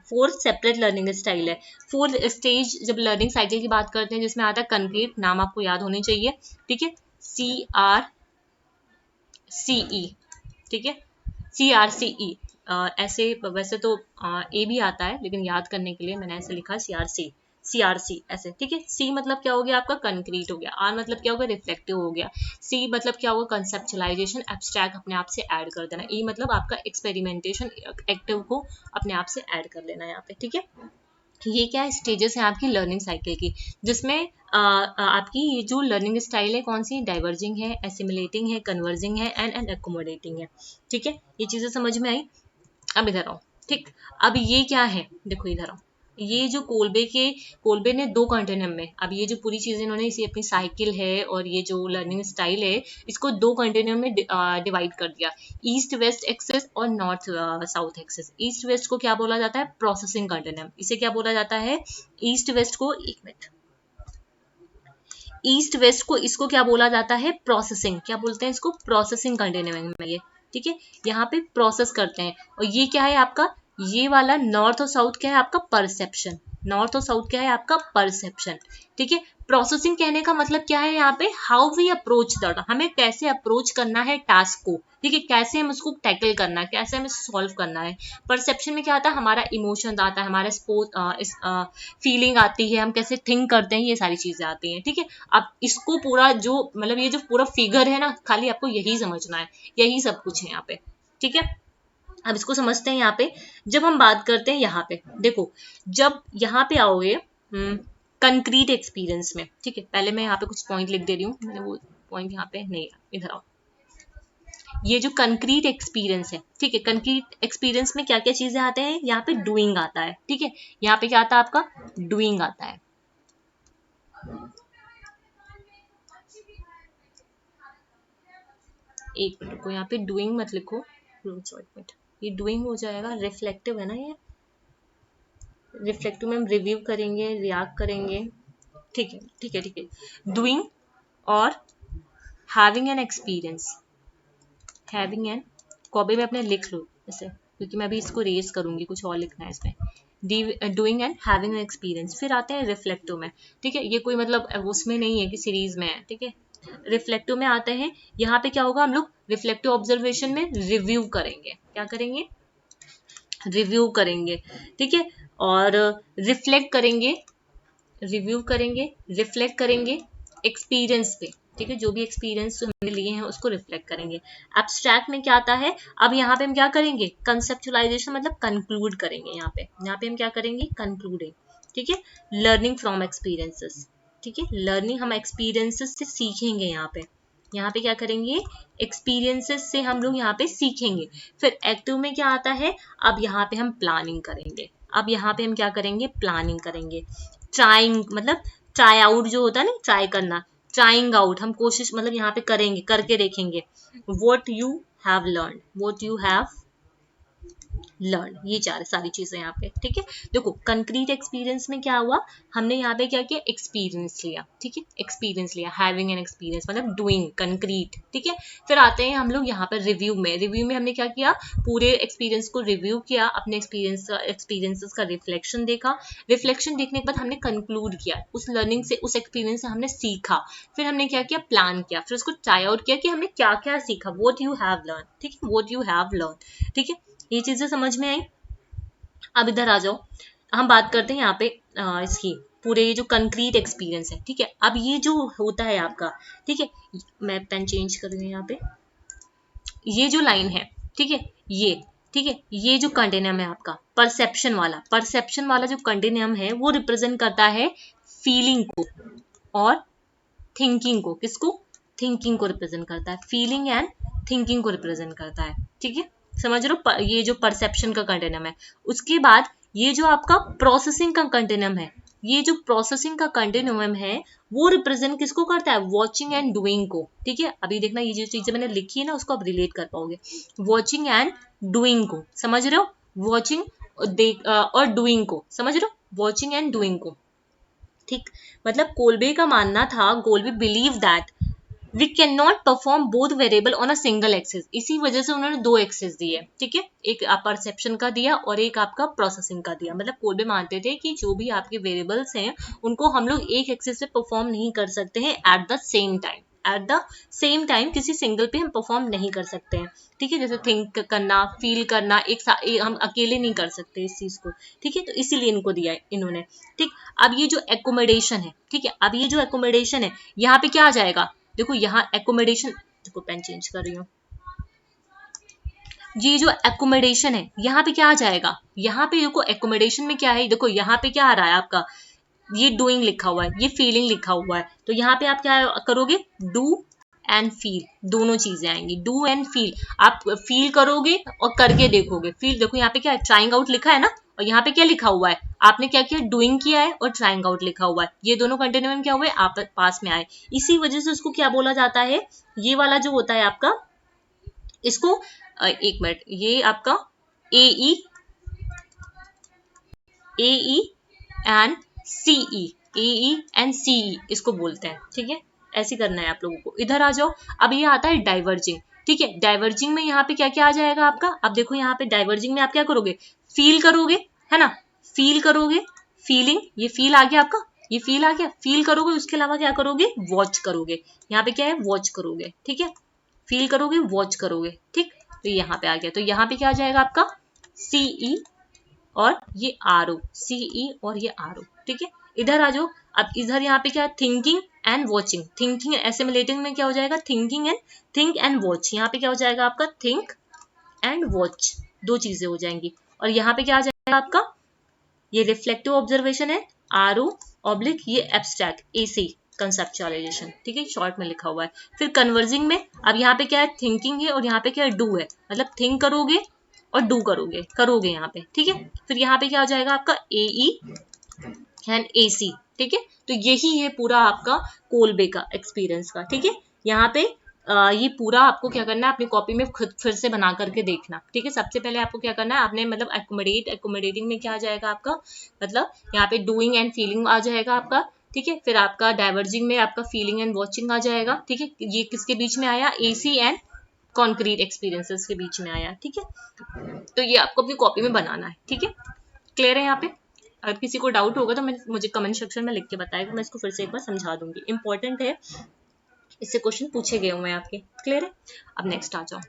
4 सेपरेट लर्निंग स्टाइल है। 4 स्टेज जब लर्निंग साइकिल की बात करते हैं, जिसमें आता है कंक्रीट, नाम आपको याद होनी चाहिए, ठीक है, CRCE, ठीक है, CRCE। ऐसे वैसे तो ए भी आता है, लेकिन याद करने के लिए मैंने ऐसे लिखा CRC ऐसे, ठीक है। सी मतलब क्या हो गया आपका, कंक्रीट हो गया। आर मतलब क्या हो गया, रिफ्लेक्टिव हो गया। सी मतलब क्या होगा, कंसेप्चुलाइजेशन, एब्स्ट्रैक्ट अपने आप से ऐड कर देना। ई मतलब आपका एक्सपेरिमेंटेशन, एक्टिव को अपने आप से ऐड कर लेना यहाँ पे, ठीक है। ये क्या स्टेजेस हैं आपकी लर्निंग साइकिल की, जिसमें आपकी ये जो लर्निंग स्टाइल है कौन सी, डाइवर्जिंग है, एसिमिलेटिंग है, कन्वर्जिंग है, एंड एकोमोडेटिंग है, ठीक है। ये चीजें समझ में आई। अब इधर आओ, ठीक। अब ये क्या है, देखो इधर आओ, ये जो कोलबे ने 2 कंटिन्यूम में, अब ये जो पूरी चीजें इन्होंने इसी अपनी साइकिल है और ये जो लर्निंग स्टाइल है, इसको 2 कंटिन्यूम में डिवाइड कर दिया, ईस्ट वेस्ट एक्सेस और north south axis. East west को क्या बोला जाता है, प्रोसेसिंग कंटिन्यूम। इसे क्या बोला जाता है, ईस्ट वेस्ट को, एक मिनट, ईस्ट वेस्ट को इसको क्या बोला जाता है, प्रोसेसिंग, क्या बोलते हैं इसको, प्रोसेसिंग कंटिन्यूम में ये, ठीक है। यहाँ पे प्रोसेस करते हैं। और ये क्या है आपका, ये वाला नॉर्थ और साउथ क्या है आपका, परसेप्शन, नॉर्थ और साउथ क्या है आपका परसेप्शन, ठीक है। प्रोसेसिंग कहने का मतलब क्या है यहाँ पे, हाउ वी अप्रोच द, हमें कैसे अप्रोच करना है टास्क को, ठीक है, कैसे हम उसको टैकल करना है, कैसे हमें सॉल्व करना है। परसेप्शन में क्या आता है, हमारा इमोशन आता है, हमारा फीलिंग आती है, हम कैसे थिंक करते हैं, ये सारी चीजें आती हैं, ठीक है। अब इसको पूरा जो मतलब ये जो पूरा फिगर है ना, खाली आपको यही समझना है, यही सब कुछ है यहाँ पे, ठीक है। अब इसको समझते हैं यहाँ पे। जब हम बात करते हैं यहाँ पे, देखो जब यहाँ पे आओगे कंक्रीट एक्सपीरियंस में, ठीक है, पहले मैं यहाँ पे कुछ पॉइंट लिख दे रही हूँ, मैंने वो पॉइंट यहाँ पे नहीं, इधर आओ। ये जो कंक्रीट एक्सपीरियंस है, ठीक है, कंक्रीट एक्सपीरियंस में क्या क्या चीजें आते हैं, यहाँ पे डूइंग आता है, ठीक है, यहाँ पे क्या आता है आपका, डूइंग आता है। एक मिनट को यहाँ पे डूइंग मत लिखो, ये डूइंग हो जाएगा, रिफ्लेक्टिव है ना ये, रिफ्लेक्टिव में हम रिव्यू करेंगे, रिएक्ट करेंगे, ठीक है ठीक है ठीक है। डूइंग और having an experience, having an, copy में अपने लिख लो ऐसे, क्योंकि मैं अभी इसको रेज करूंगी, कुछ और लिखना है इसमें। Doing and having an experience, फिर आते हैं रिफ्लेक्टिव में, ठीक है, ये कोई मतलब उसमें नहीं है कि सीरीज में है, ठीक है। रिफ्लेक्टिव में आते हैं, यहाँ पे क्या होगा, हम लोग रिफ्लेक्टिव ऑब्जर्वेशन में रिव्यू करेंगे, क्या करेंगे, रिव्यू करेंगे, ठीक है, और रिफ्लेक्ट करेंगे, रिव्यू करेंगे, रिफ्लेक्ट करेंगे एक्सपीरियंस पे, ठीक है, जो भी एक्सपीरियंस हमने लिए हैं उसको रिफ्लेक्ट करेंगे। एब्स्ट्रैक्ट में क्या आता है, अब यहाँ पे हम क्या करेंगे, कंसेप्चुलाइजेशन मतलब कंक्लूड करेंगे, यहाँ पे हम क्या करेंगे, कंक्लूडिंग, ठीक है। लर्निंग फ्रॉम एक्सपीरियंसेस, ठीक है, लर्निंग हम एक्सपीरियंसेस से सीखेंगे, यहाँ पे क्या करेंगे, एक्सपीरियंसेस से हम लोग यहाँ पे सीखेंगे। फिर एक्टिव में क्या आता है, अब यहाँ पे हम प्लानिंग करेंगे, अब यहाँ पे हम क्या करेंगे, प्लानिंग करेंगे। ट्राइंग मतलब ट्राई आउट जो होता है ना, ट्राई करना, ट्राइंग आउट, हम कोशिश मतलब यहाँ पे करेंगे, करके देखेंगे। What you have learn, what you have learn, ये चार सारी चीजें यहाँ पे, ठीक है। देखो कंक्रीट एक्सपीरियंस में क्या हुआ, हमने यहाँ पे क्या किया, एक्सपीरियंस लिया, ठीक है, एक्सपीरियंस लिया, हैविंग एन एक्सपीरियंस मतलब डूइंग कंक्रीट, ठीक है। फिर आते हैं हम लोग यहाँ पर रिव्यू में, रिव्यू में हमने क्या किया, पूरे एक्सपीरियंस को रिव्यू किया, अपने एक्सपीरियंसेस का रिफ्लेक्शन देखा, रिफ्लेक्शन देखने के बाद हमने कंक्लूड किया, उस लर्निंग से, उस एक्सपीरियंस से हमने सीखा। फिर हमने क्या किया, प्लान किया, फिर उसको ट्राई आउट किया कि हमने क्या क्या सीखा, व्हाट यू हैव लर्न, ठीक है, व्हाट यू हैव लर्न, ठीक है, ये चीजें समझ में आई। अब इधर आ जाओ, हम बात करते हैं यहाँ पे इसकी पूरे ये जो कंक्रीट एक्सपीरियंस है, ठीक है। अब ये जो होता है आपका, ठीक है, मैं पेन चेंज कर रही हूँ यहाँ पे, ये जो लाइन है, ठीक है, ये ठीक है, ये जो कंटिन्यूम है आपका परसेप्शन वाला, परसेप्शन वाला जो कंटिन्यूम है वो रिप्रेजेंट करता है फीलिंग को और थिंकिंग को, किसको, थिंकिंग को रिप्रेजेंट करता है, फीलिंग एंड थिंकिंग को रिप्रेजेंट करता है, ठीक है, समझ रहे हो, ये जो परसेप्शन का कंटिन्यूम है। उसके बाद ये जो आपका प्रोसेसिंग का कंटिन्यूम है, ये जो प्रोसेसिंग का कंटिन्यूम है वो रिप्रेजेंट किसको करता है, वॉचिंग एंड डूइंग को, ठीक है। अभी देखना ये जो चीजें मैंने लिखी है ना उसको आप रिलेट कर पाओगे, वॉचिंग एंड डूइंग को, समझ रहे हो, वॉचिंग और डूइंग को, समझ रहे हो, वॉचिंग एंड डूइंग को, ठीक। मतलब कोल्बे का मानना था, Kolb believe that we can not perform both variable on a single axis, इसी वजह से उन्होंने दो एक्सिस दिए, ठीक है, एक परसेप्शन का दिया और एक आपका प्रोसेसिंग का दिया। मतलब कोल्बे मानते थे कि जो भी आपके वेरिएबल्स हैं उनको हम लोग एक एक्सिस पे परफॉर्म नहीं कर सकते हैं at the same time, at the same time किसी सिंगल पे हम परफॉर्म नहीं कर सकते हैं, ठीक है, जैसे थिंक करना, फील करना, हम अकेले नहीं कर सकते इस चीज को, ठीक है, तो इसीलिए इनको दिया है इन्होंने, ठीक। अब ये जो एकोमोडेशन है, ठीक है, अब ये जो एकोमोडेशन है यहाँ पे क्या आ जाएगा, देखो यहाँ एकोमोडेशन, देखो पेन चेंज कर रही हूँ, ये जो एकोमोडेशन है यहाँ पे क्या आ जाएगा, यहाँ पे देखो एकोमोडेशन में क्या है, देखो यहाँ पे क्या आ रहा है आपका, ये डूइंग लिखा हुआ है, ये फीलिंग लिखा हुआ है, तो यहाँ पे आप क्या करोगे, डू एंड फील, दोनों चीजें आएंगी, डू एंड फील, आप फील करोगे और करके देखोगे। फील देखो यहाँ पे क्या है, ट्राइंग आउट लिखा है ना, और यहाँ पे क्या लिखा हुआ है, आपने क्या किया, डूइंग किया है और ट्राइंग आउट लिखा हुआ है, ये दोनों कंटिन्यूम क्या हुए, आप पास में आए, इसी वजह से उसको क्या बोला जाता है, ये वाला जो होता है आपका, इसको एक मिनट, ये आपका A E and CE, A and CE इसको बोलते हैं, ठीक है, ऐसे करना है आप लोगों को। इधर आ जाओ, अब ये आता है डाइवर्जिंग, ठीक है, डाइवर्जिंग में यहाँ पे क्या क्या आ जाएगा आपका, अब देखो यहाँ पे डाइवर्जिंग में आप क्या करोगे, फील करोगे, है ना, फील करोगे, फीलिंग, ये फील आ गया आपका, ये फील आ गया, फील करोगे, उसके अलावा क्या करोगे, वॉच करोगे, यहाँ पे क्या है, वॉच करोगे, ठीक है, फील करोगे, वॉच करोगे, ठीक, तो यहाँ पे आ गया, तो यहाँ पे क्या आ जाएगा आपका सीई और ये आरओ, सीई और ये आरओ, ठीक है। इधर आ जाओ, अब इधर यहाँ पे क्या, thinking and watching, thinking assimilating में क्या हो जाएगा, thinking and, think and watch, यहाँ पे क्या हो जाएगा आपका, थिंक एंड वॉच, दो चीजें हो जाएंगी। और यहाँ पे क्या आ जाएगा आपका, ये रिफ्लेक्टिव ऑब्जर्वेशन है, आरओ ऑब्लिक ये एब्स्ट्रैक्ट एसी कंसेप्चुअलाइजेशन, ठीक है, शॉर्ट में लिखा हुआ है। फिर कन्वर्जिंग में अब यहाँ पे क्या है, थिंकिंग है और यहाँ पे क्या है, डू है, मतलब थिंक करोगे और डू करोगे यहाँ पे, ठीक है। फिर यहाँ पे क्या आ जाएगा आपका एई एंड एसी, ठीक है। तो यही है पूरा आपका कोलबे का एक्सपीरियंस का, ठीक है। यहाँ पे ये पूरा आपको क्या करना है, अपनी कॉपी में खुद फिर से बना करके देखना, ठीक है। सबसे पहले आपको क्या करना है, आपने मतलब एकोमोडेटिंग में क्या आ जाएगा आपका, मतलब यहाँ पे डूइंग एंड फीलिंग आ जाएगा आपका, ठीक है। फिर आपका डाइवर्जिंग में आपका फीलिंग एंड वॉचिंग आ जाएगा, ठीक है। ये किसके बीच में आया, एसी एंड कॉन्क्रीट एक्सपीरियंसेस के बीच में आया, ठीक है। तो ये आपको अपनी कॉपी में बनाना है, ठीक है। क्लियर है यहाँ पे? अगर किसी को डाउट होगा तो मुझे कमेंट सेक्शन में लिख के बताएगा, मैं इसको फिर से एक बार समझा दूंगी, इंपॉर्टेंट है, इससे क्वेश्चन पूछे गए हुए हैं आपके। क्लियर है? अब नेक्स्ट आ जाओ,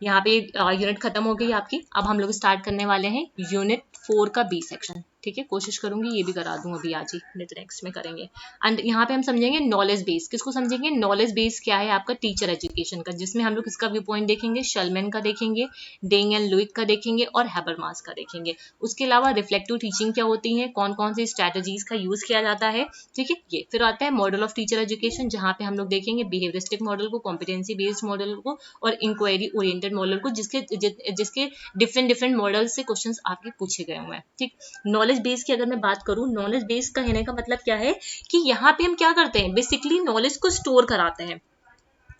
यहाँ पे यूनिट खत्म हो गई आपकी। अब हम लोग स्टार्ट करने वाले हैं यूनिट 4 का बी सेक्शन, ठीक है। कोशिश करूंगी ये भी करा दूं अभी आज ही, नहीं तो नेक्स्ट में करेंगे। एंड यहाँ पे हम समझेंगे नॉलेज बेस, किसको समझेंगे, नॉलेज बेस क्या है आपका, टीचर एजुकेशन का, जिसमें हम लोग किसका व्यू पॉइंट देखेंगे, शलमैन का देखेंगे, डेंग एंड लुइक का देखेंगे और हैबरमास का देखेंगे। उसके अलावा रिफ्लेक्टिव टीचिंग क्या होती है, कौन कौन सी स्ट्रैटेजीज का यूज किया जाता है, ठीक है। ये फिर आता है मॉडल ऑफ टीचर एजुकेशन, जहाँ पे हम लोग देखेंगे बिहेवियरिस्टिक मॉडल को, कॉम्पिटेंसी बेस्ड मॉडल को और इंक्वायरी ओरिएंटेड मॉडल को, जिसके डिफरेंट मॉडल से क्वेश्चंस आपके पूछे गए हुए हैं, ठीक। नॉलेज बेस की अगर मैं बात करूं, नॉलेज बेस कहने का मतलब क्या है कि यहाँ पे हम क्या करते हैं, बेसिकली नॉलेज को स्टोर कराते हैं।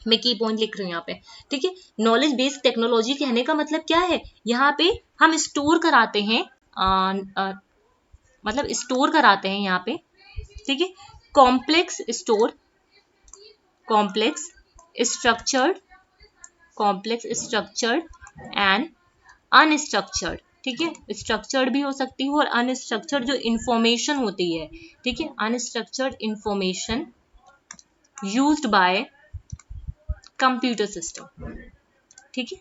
मैं की पॉइंट लिख रही हूँ यहाँ पे, ठीक है। नॉलेज बेस्ड टेक्नोलॉजी कहने का मतलब क्या है, यहाँ पे हम स्टोर कराते हैं, मतलब स्टोर कराते हैं यहाँ पे, ठीक है। कॉम्प्लेक्स स्ट्रक्चर्ड एंड अनस्ट्रक्चर्ड, ठीक है। स्ट्रक्चर्ड भी हो सकती है और अनस्ट्रक्चर्ड जो इंफॉर्मेशन होती है, ठीक है, unstructured information used by computer system, ठीक है,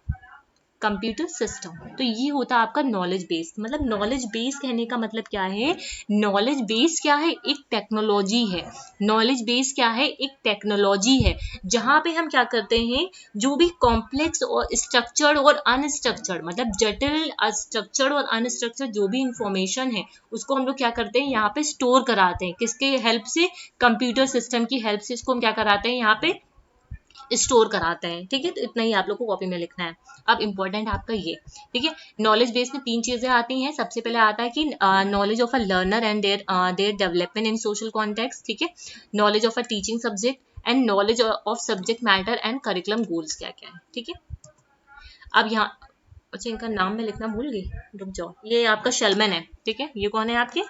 कंप्यूटर सिस्टम। तो ये होता है आपका नॉलेज बेस। मतलब नॉलेज बेस कहने का मतलब क्या है, नॉलेज बेस क्या है, एक टेक्नोलॉजी है। नॉलेज बेस क्या है, एक टेक्नोलॉजी है, जहां पे हम क्या करते हैं, जो भी कॉम्प्लेक्स और स्ट्रक्चर्ड और अनस्ट्रक्चर्ड, मतलब जटिल, स्ट्रक्चर्ड और अनस्ट्रक्चर्ड जो भी इंफॉर्मेशन है, उसको हम लोग क्या करते हैं, यहाँ पे स्टोर कराते हैं, किसके हेल्प से, कंप्यूटर सिस्टम की हेल्प से इसको हम क्या कराते हैं, यहाँ पे स्टोर कराते हैं, ठीक है। तो इतना ही आप लोग को कॉपी में लिखना है। अब इंपॉर्टेंट आपका ये, ठीक है, नॉलेज बेस में 3 चीजें आती हैं। सबसे पहले आता है कि knowledge of a learner and their development in social context, ठीक है, knowledge of a teaching subject and knowledge of subject matter and curriculum goals क्या क्या है, ठीक है। अब यहाँ, अच्छा इनका नाम मैं लिखना भूल गई, रुक जाओ, ये आपका शलमैन है, ठीक है, ये कौन है आपके,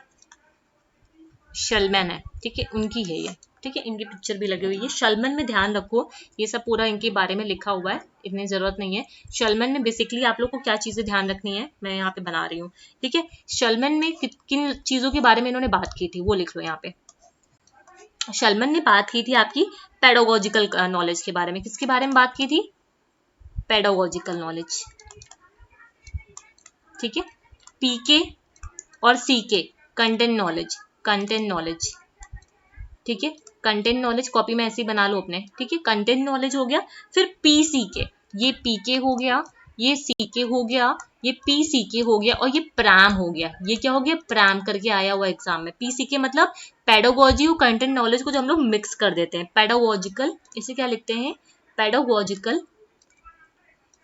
शलमैन है, ठीक है, उनकी है ये, ठीक है, इनकी पिक्चर भी लगी हुई है। शलमैन में ध्यान रखो, ये सब पूरा इनके बारे में लिखा हुआ है, इतनी जरूरत नहीं है। शलमैन में बेसिकली आप लोग को क्या चीजें ध्यान रखनी है, मैं यहाँ पे बना रही हूँ, ठीक है। शलमैन में किन चीजों के बारे में इन्होंने बात की थी वो लिख लो यहाँ पे। शलमैन ने बात की थी आपकी पेडागोजिकल नॉलेज के बारे में। किसके बारे में बात की थी, पेडागोजिकल नॉलेज, ठीक है। पीके और सीके, कंटेंट नॉलेज, ठीक है, कंटेंट नॉलेज कॉपी में ऐसे ही बना लो अपने, ठीक है। कंटेंट नॉलेज हो गया। फिर पीसीके, ये पीके हो गया, ये सीके हो गया, ये पीसीके हो गया और ये प्राम हो गया। ये क्या हो गया, प्राम करके आया हुआ एग्जाम में। पीसीके मतलब पेडागोजी और कंटेंट नॉलेज को जो हम लोग मिक्स कर देते हैं, पेडागोजिकल, इसे क्या लिखते हैं, पेडागोजिकल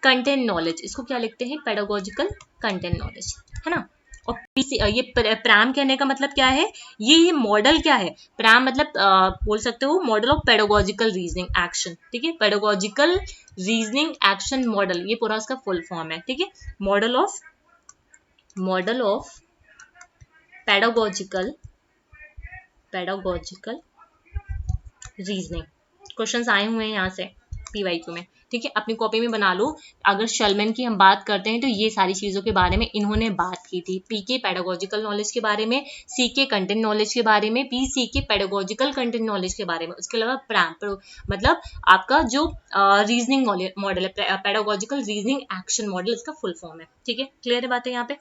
कंटेंट नॉलेज, इसको क्या लिखते हैं, पेडागोजिकल कंटेंट नॉलेज, है ना। और ये प्राम कहने का मतलब क्या है, ये मॉडल क्या है, प्राम मतलब बोल सकते हो model of pedagogical reasoning action, ठीक है, पेडागोजिकल रीजनिंग एक्शन मॉडल, ये पूरा उसका फुल फॉर्म है, ठीक है। Model of pedagogical reasoning, questions आए हुए हैं यहाँ से, PYQ में, ठीक है, अपनी कॉपी में बना लो। अगर शलमैन की हम बात करते हैं तो ये सारी चीजों के बारे में इन्होंने बात की थी। PK पेडागोजिकल नॉलेज के बारे में, CK कंटेंट नॉलेज के बारे में, PCK पेडागोजिकल कंटेंट नॉलेज के बारे में, उसके अलावा प्रैम मतलब आपका जो रीजनिंग मॉडल है, पेडागोजिकल रीजनिंग एक्शन मॉडल, इसका फुल फॉर्म है, ठीक है, क्लियर है बातें यहाँ पे।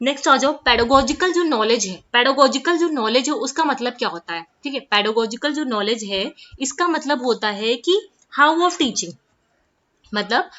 नेक्स्ट आ जाओ, पेडागोजिकल जो नॉलेज है, पेडागोजिकल जो नॉलेज है उसका मतलब क्या होता है, ठीक है, पेडागोजिकल जो नॉलेज है इसका मतलब होता है कि हाउ ऑफ टीचिंग, मतलब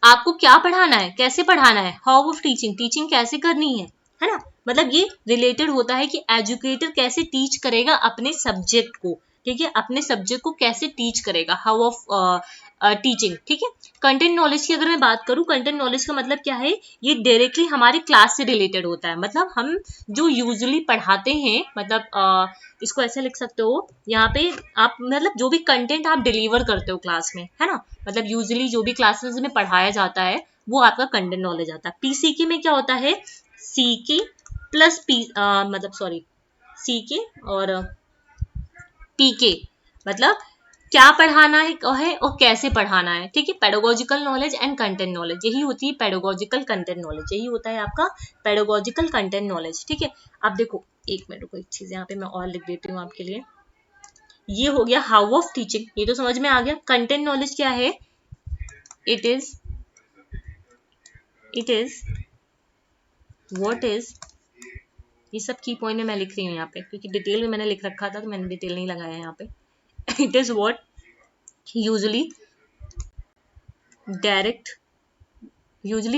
आपको क्या पढ़ाना है, कैसे पढ़ाना है, हाउ ऑफ टीचिंग, टीचिंग कैसे करनी है ना, मतलब ये रिलेटेड होता है कि एजुकेटर कैसे टीच करेगा अपने सब्जेक्ट को, ठीक है, अपने सब्जेक्ट को कैसे टीच करेगा, हाउ ऑफ टीचिंग, ठीक है। कंटेंट नॉलेज की अगर मैं बात करूं, कंटेंट नॉलेज का मतलब क्या है, ये डायरेक्टली हमारी क्लास से रिलेटेड होता है, मतलब हम जो यूजुअली पढ़ाते हैं, मतलब इसको ऐसे लिख सकते हो यहाँ पे आप, मतलब जो भी कंटेंट आप डिलीवर करते हो क्लास में, है ना, मतलब यूजुअली जो भी क्लासेस में पढ़ाया जाता है वो आपका कंटेंट नॉलेज आता है। PCK में क्या होता है, CK प्लस मतलब सॉरी CK और PK, मतलब क्या पढ़ाना है और कैसे पढ़ाना है, ठीक है, pedagogical knowledge and content knowledge, यही होती है पेडागोजिकल कंटेंट नॉलेज, यही होता है आपका पेडागोजिकल कंटेंट नॉलेज, ठीक है। अब देखो एक मिनट को, एक चीज यहाँ पे मैं और लिख देती हूँ आपके लिए। ये हो गया हाउ ऑफ टीचिंग, ये तो समझ में आ गया। कंटेंट नॉलेज क्या है, इट इज व्हाट इज, ये सब की पॉइंट में मैं लिख रही हूँ यहाँ पे, क्योंकि डिटेल में मैंने लिख रखा था तो मैंने डिटेल नहीं लगाया यहाँ पे। It is what usually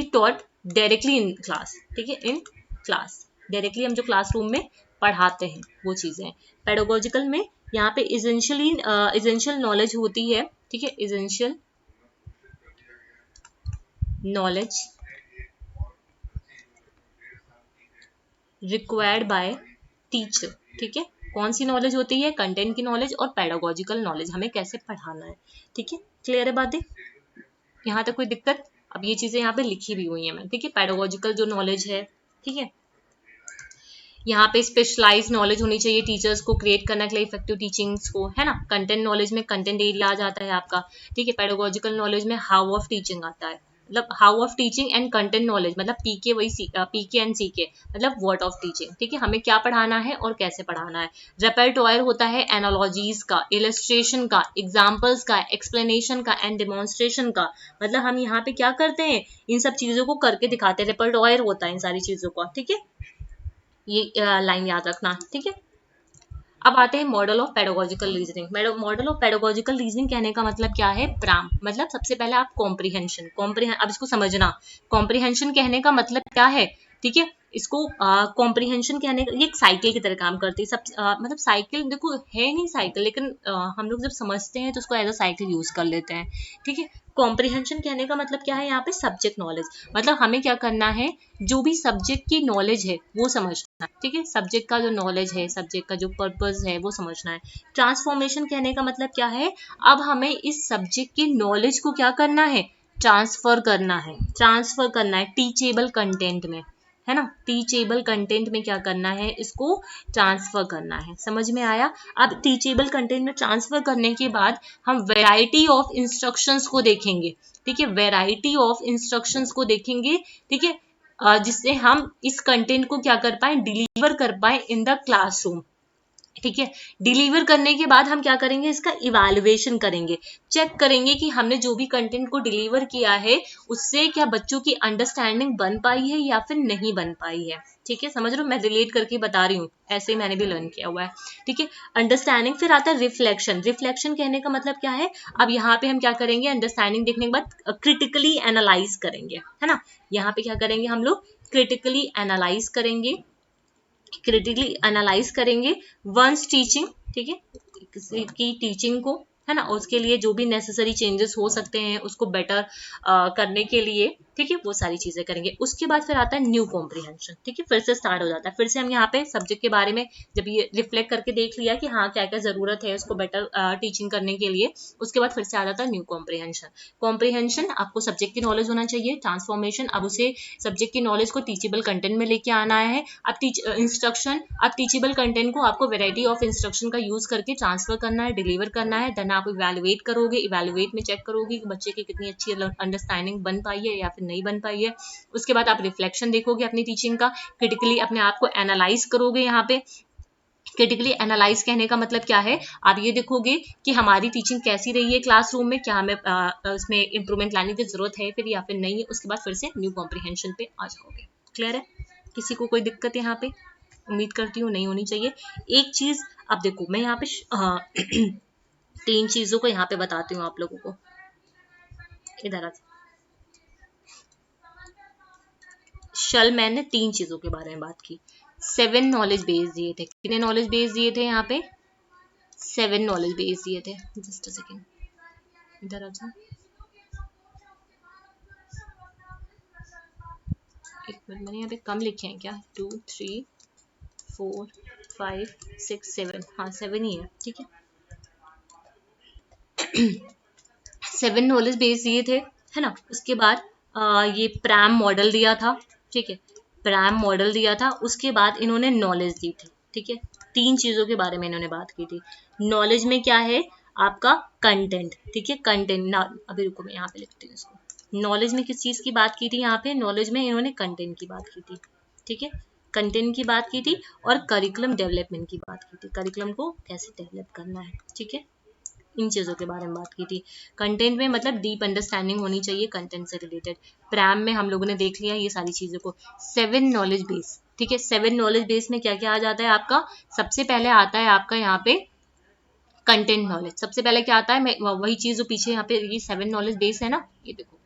taught directly in class, ठीक है, इन क्लास, डायरेक्टली हम जो क्लासरूम में पढ़ाते हैं वो चीजें। पेडागोजिकल में यहाँ पे इसेंशियल नॉलेज होती है, ठीक है, essential knowledge required by teacher, ठीक है, कौन सी नॉलेज होती है, कंटेंट की नॉलेज और पेडागोजिकल नॉलेज, हमें कैसे पढ़ाना है, ठीक है, क्लियर है बातें, यहाँ तक कोई दिक्कत। अब ये चीजें यहाँ पे लिखी भी हुई है मैं, ठीक है, पेडागोजिकल जो नॉलेज है, ठीक है, यहाँ पे स्पेशलाइज नॉलेज होनी चाहिए टीचर्स को क्रिएट करने के लिए इफेक्टिव टीचिंग्स को, है ना। कंटेंट नॉलेज में कंटेंट एरिया आ जाता है आपका, ठीक है। पेडागोजिकल नॉलेज में हाउ ऑफ टीचिंग आता है, मतलब how of teaching and content knowledge, मतलब पीके वही पीके एंड सीके, मतलब व्हाट ऑफ टीचिंग, ठीक है, हमें क्या पढ़ाना है और कैसे पढ़ाना है। रेपर्टोयर होता है एनालॉजीज का, इलस्ट्रेशन का, एग्जाम्पल्स का, एक्सप्लेनेशन का एंड डेमोन्स्ट्रेशन का, मतलब हम यहाँ पे क्या करते हैं, इन सब चीजों को करके दिखाते हैं, रेपर्टोयर होता है इन सारी चीजों का, ठीक है, ये लाइन याद रखना, ठीक है। अब आते हैं model of pedagogical reasoning. Model of pedagogical reasoning कहने का मतलब क्या है, प्राम, मतलब सबसे पहले आप कॉम्प्रीहेंशन, अब इसको समझना, कॉम्प्रीहेंशन कहने का मतलब क्या है, ठीक है, इसको कॉम्प्रीहेंशन कहने का, ये एक साइकिल की तरह काम करती है, मतलब साइकिल देखो है नहीं साइकिल, लेकिन हम लोग जब समझते हैं तो उसको एज अ साइकिल यूज कर लेते हैं, ठीक है। कॉम्प्रीहेंशन कहने का मतलब क्या है, यहाँ पे सब्जेक्ट नॉलेज, मतलब हमें क्या करना है, जो भी सब्जेक्ट की नॉलेज है वो समझना है, ठीक है, सब्जेक्ट का जो नॉलेज है, सब्जेक्ट का जो पर्पस है वो समझना है। ट्रांसफॉर्मेशन कहने का मतलब क्या है, अब हमें इस सब्जेक्ट की नॉलेज को क्या करना है, ट्रांसफर करना है टीचेबल कंटेंट में, है ना, टीचेबल कंटेंट में क्या करना है, इसको ट्रांसफर करना है, समझ में आया। अब टीचेबल कंटेंट में ट्रांसफर करने के बाद हम वैरायटी ऑफ इंस्ट्रक्शंस को देखेंगे, ठीक है, वैरायटी ऑफ इंस्ट्रक्शंस को देखेंगे, ठीक है, जिससे हम इस कंटेंट को क्या कर पाए, डिलीवर कर पाए इन द क्लासरूम, ठीक है। डिलीवर करने के बाद हम क्या करेंगे, इसका इवैल्यूएशन करेंगे, चेक करेंगे कि हमने जो भी कंटेंट को डिलीवर किया है उससे क्या बच्चों की अंडरस्टैंडिंग बन पाई है या फिर नहीं बन पाई है, ठीक है, समझ रहे हो, मैं रिलेट करके बता रही हूँ, ऐसे ही मैंने भी लर्न किया हुआ है, ठीक है। अंडरस्टैंडिंग, फिर आता है रिफ्लेक्शन कहने का मतलब क्या है, अब यहाँ पे हम क्या करेंगे, अंडरस्टैंडिंग देखने के बाद क्रिटिकली एनालाइज करेंगे, है ना, यहाँ पे क्या करेंगे हम लोग, क्रिटिकली एनालाइज करेंगे वंस टीचिंग, ठीक है, किसी की टीचिंग को, है ना, उसके लिए जो भी नेसेसरी चेंजेस हो सकते हैं उसको बेटर करने के लिए, ठीक है, वो सारी चीजें करेंगे। उसके बाद फिर आता है न्यू कॉम्प्रिहेंशन, ठीक है, फिर से स्टार्ट हो जाता है। फिर से हम यहाँ पे सब्जेक्ट के बारे में जब ये रिफ्लेक्ट करके देख लिया कि हाँ क्या क्या जरूरत है उसको बेटर टीचिंग करने के लिए, उसके बाद फिर से आ जाता है न्यू कॉम्प्रिहेंशन। कॉम्प्रिहेंशन आपको सब्जेक्ट की नॉलेज होना चाहिए, ट्रांसफॉर्मेशन अब उसे सब्जेक्ट की नॉलेज को टीचेबल कंटेंट में लेके आना है। अब इंस्ट्रक्शन, अब टीचेबल कंटेंट को आपको वेराइटी ऑफ इंस्ट्रक्शन का यूज करके ट्रांसफर करना है, डिलीवर करना है। देन आप इवेलुएट करोगे, इवेलुएट में चेक करोगे कि बच्चे की कितनी अच्छी अंडरस्टैंडिंग बन पाई है या फिर नहीं बन पाई है। उसके बाद आप रिफ्लेक्शन देखोगे अपनी टीचिंग का, क्रिटिकली अपने आप को एनालाइज करोगे। यहाँ पे क्रिटिकली एनालाइज कहने का मतलब क्या है, आप ये देखोगे कि हमारी टीचिंग कैसी रही है क्लासरूम में, क्या हमें उसमें इंप्रूवमेंट लाने की जरूरत है फिर या फिर नहीं है। उसके बाद फिर से न्यू कॉम्प्रिहेंशन पे आ जाओगे। क्लियर है? किसी को कोई दिक्कत है यहाँ पे? उम्मीद करती हूँ नहीं होनी चाहिए। एक चीज अब देखो, मैं यहाँ पे 3 चीजों को यहाँ पे बताती हूँ आप लोगों को। इधर आ, शल मैंने 3 चीजों के बारे में बात की। 7 नॉलेज बेस दिए थे। कितने नॉलेज बेस दिए थे यहाँ पे? 7 नॉलेज बेस दिए थे। जस्ट अ सेकेंड, इधर आ जाओ, एक मिनट, मैंने यहाँ पे कम लिखे हैं क्या? 2 3 4 5 6 7, हाँ 7 ही है, ठीक है। 7 नॉलेज बेस दिए थे, है ना। उसके बाद ये प्रैम मॉडल दिया था, ठीक है, प्रैम मॉडल दिया था। उसके बाद इन्होंने नॉलेज दी थी, ठीक है। 3 चीजों के बारे में इन्होंने बात की थी। नॉलेज में क्या है आपका? कंटेंट, ठीक है, कंटेंट ना, अभी रुको मैं यहाँ पे लिखती हूँ इसको। नॉलेज में किस चीज की बात की थी? यहाँ पे नॉलेज में इन्होंने कंटेंट की बात की थी, ठीक है, कंटेंट की बात की थी। और करिकुलम डेवलपमेंट की बात की थी, करिकुलम को कैसे डेवलप करना है, ठीक है। इन चीजों के बारे में बात की थी। कंटेंट में मतलब डीप अंडरस्टैंडिंग होनी चाहिए कंटेंट से रिलेटेड। प्रैम में हम लोगों ने देख लिया ये सारी चीजों को। 7 नॉलेज बेस, ठीक है, 7 नॉलेज बेस में क्या क्या आ जाता है आपका? सबसे पहले आता है आपका यहाँ पे कंटेंट नॉलेज। सबसे पहले क्या आता है, मैं वही चीज जो पीछे यहाँ पे ये 7 नॉलेज बेस है ना, ये देखो,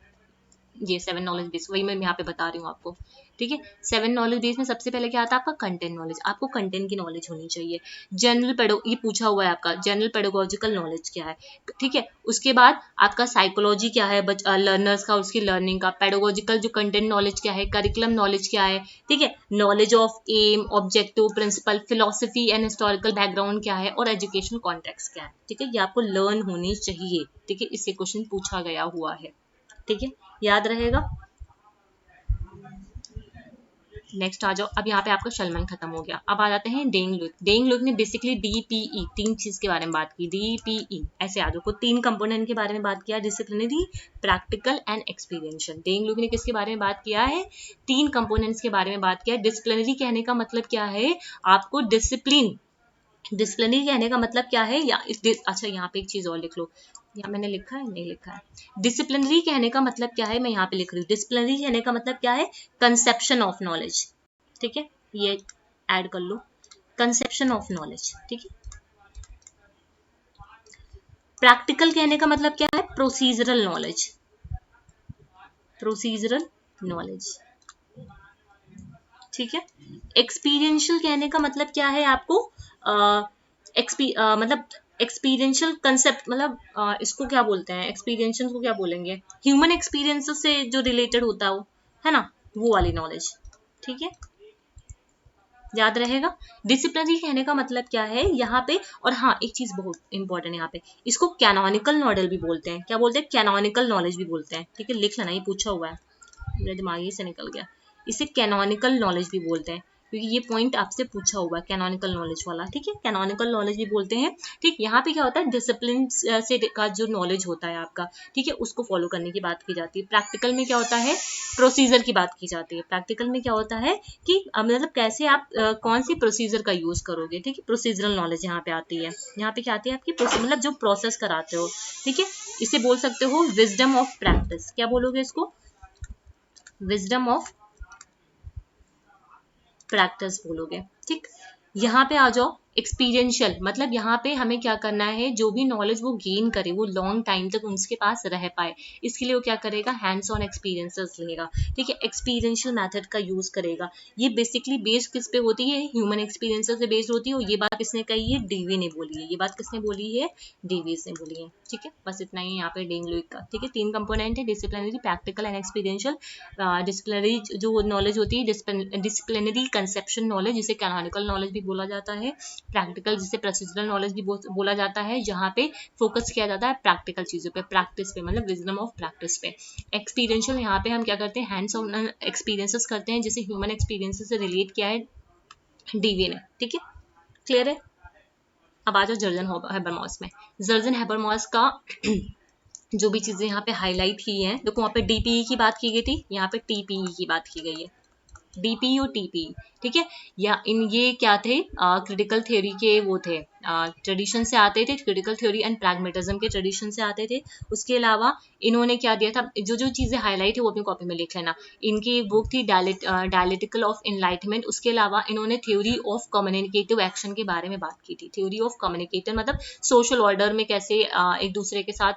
ये 7 नॉलेज बेस वही मैं यहाँ पे बता रही हूँ आपको, ठीक है। 7 नॉलेज बेस में सबसे पहले क्या आता है आपका? Content knowledge. आपको कंटेंट की नॉलेज होनी चाहिए। जनरल पेडो, ये पूछा हुआ है आपका, जनरल पेडोलॉजिकल नॉलेज क्या है, ठीक है। उसके बाद आपका साइकोलॉजी क्या है लर्नर्स का, उसकी लर्निंग का। पेडोलॉजिकल जो कंटेंट नॉलेज क्या है, करिकुलम नॉलेज क्या है, ठीक है। Knowledge of aim, objective, principle, philosophy and historical background क्या है, और एजुकेशनल कॉन्टेक्स्ट क्या है, ठीक है। ये आपको लर्न होनी चाहिए, ठीक है, इससे क्वेश्चन पूछा गया हुआ है, ठीक है, याद रहेगा। नेक्स्ट आ जाओ, अब यहाँ पे आपका शलमन खत्म हो गया। अब आ जाते हैं डेंग लुक। डेंग लुक ने बेसिकली डीपीई 3 चीज के बारे में बात की। डीपीई ऐसे आ जाओ, 3 कंपोनेंट के बारे में बात किया, डिसिप्लिनरी, प्रैक्टिकल एंड एक्सपीरियंशियल। डेंग लुक ने किसके बारे में बात किया है? 3 कंपोनेंट्स के बारे में बात किया। डिसिप्लिनरी कहने का मतलब क्या है? आपको डिसिप्लिन, डिसिप्लिनरी कहने का मतलब क्या है? या अच्छा यहाँ पे एक चीज और लिख लो, यहाँ मैंने लिखा है नहीं लिखा है। डिसिप्लिनरी कहने का मतलब क्या है, मैं यहाँ पे लिख रही हूँ। डिसिप्लिनरी कहने का मतलब क्या है? कंसेप्शन ऑफ नॉलेज, ठीक है, ये ऐड कर लो, कंसेप्शन ऑफ नॉलेज, ठीक है। प्रैक्टिकल कहने का मतलब क्या है? प्रोसीजरल नॉलेज, प्रोसीजरल नॉलेज, ठीक है। एक्सपीरियंशियल कहने का मतलब क्या है आपको? मतलब एक्सपीरियंशियल कंसेप्ट, मतलब इसको क्या बोलते हैं, एक्सपीरियंशियल को क्या बोलेंगे? ह्यूमन एक्सपीरियंस से जो रिलेटेड होता है ना, वो वाली नॉलेज, ठीक है, याद रहेगा। डिसिप्लिनरी कहने का मतलब क्या है यहाँ पे? और हाँ एक चीज बहुत इंपॉर्टेंट है यहाँ पे, इसको कैनोनिकल नॉलेज भी बोलते हैं। क्या बोलते हैं? कैनोनिकल नॉलेज भी बोलते हैं, ठीक है, लिख लेना, ये पूछा हुआ है, मेरे दिमाग ही से निकल गया। इसे कैनोनिकल नॉलेज भी बोलते हैं, क्योंकि ये पॉइंट आपसे पूछा हुआ है, कैनोनिकल नॉलेज वाला, ठीक है, कैनोनिकल नॉलेज भी बोलते हैं। ठीक, यहाँ पे क्या होता है? डिसिप्लिन से का जो नॉलेज होता है आपका, ठीक है, उसको फॉलो करने की बात की जाती है। प्रैक्टिकल में क्या होता है? प्रोसीजर की बात की जाती है। प्रैक्टिकल में क्या होता है कि मतलब कैसे आप कौन सी प्रोसीजर का यूज करोगे, ठीक है, प्रोसीजरल नॉलेज यहाँ पे आती है। यहाँ पे क्या आती है आपकी? मतलब जो प्रोसेस कराते हो, ठीक है, इसे बोल सकते हो विजडम ऑफ प्रैक्टिस। क्या बोलोगे इसको? विजडम ऑफ प्रैक्टिस बोलोगे, ठीक। यहाँ पे आ जाओ, एक्सपीरियंशियल मतलब यहाँ पे हमें क्या करना है, जो भी नॉलेज वो गेन करे वो लॉन्ग टाइम तक उसके पास रह पाए, इसके लिए वो क्या करेगा, हैंड्स ऑन एक्सपीरियंसेस लेगा, ठीक है, एक्सपीरियंशियल मेथड का यूज करेगा। ये बेसिकली बेस्ड किस पे होती है, ह्यूमन एक्सपीरियंसेस से बेस्ड होती है। और ये बात किसने कही है, डीवी ने बोली है, ये बात किसने बोली है, डेविस ने बोली है, ठीक है। बस इतना ही यहाँ पे डेंग लुइक का, ठीक है। 3 कंपोनेंट है, disciplinary, practical and experiential. Disciplinary जो नॉलेज होती है, डिसिप्लिनरी कंसेप्शन नॉलेज, जिसे कैनोनिकल नॉलेज भी बोला जाता है, प्रैक्टिकल जिसे प्रोसीजरल नॉलेज भी बोला जाता है, जहाँ पे फोकस किया जाता है प्रैक्टिकल चीजों पे, प्रैक्टिस पे, मतलब विजडम ऑफ प्रैक्टिस पे। एक्सपीरियंशियल यहाँ पे हम क्या करते हैं, हैंड्स ऑन एक्सपीरियंसेस करते हैं, जैसे ह्यूमन एक्सपीरियंसेस से रिलेट किया है डीवी ने, ठीक है, क्लियर है। अब आ जाओ जर्जन हैबरमॉस में। जर्जन हैबरमॉस का जो भी चीजें यहाँ पे हाईलाइट की हैं, देखो वहाँ पे डीपीई की बात की गई थी, यहाँ पे टीपीई की बात की गई है, डीपीई और टीपीई, ठीक है। या इन ये क्या थे, क्रिटिकल थ्योरी के वो थे, ट्रेडिशन से आते थे, क्रिटिकल थ्योरी एंड प्रैग्मेटिज्म के ट्रेडिशन से आते थे। उसके अलावा इन्होंने क्या दिया था, जो जो चीजें हाईलाइट है वो अपनी कॉपी में लिख लेना। इनकी एक बुक थी डायलेक्टिकल ऑफ एनलाइटमेंट। उसके अलावा इन्होंने थ्योरी ऑफ कम्युनिकेटिव एक्शन के बारे में बात की थी। थ्योरी ऑफ कम्युनिकेटर मतलब सोशल ऑर्डर में कैसे एक दूसरे के साथ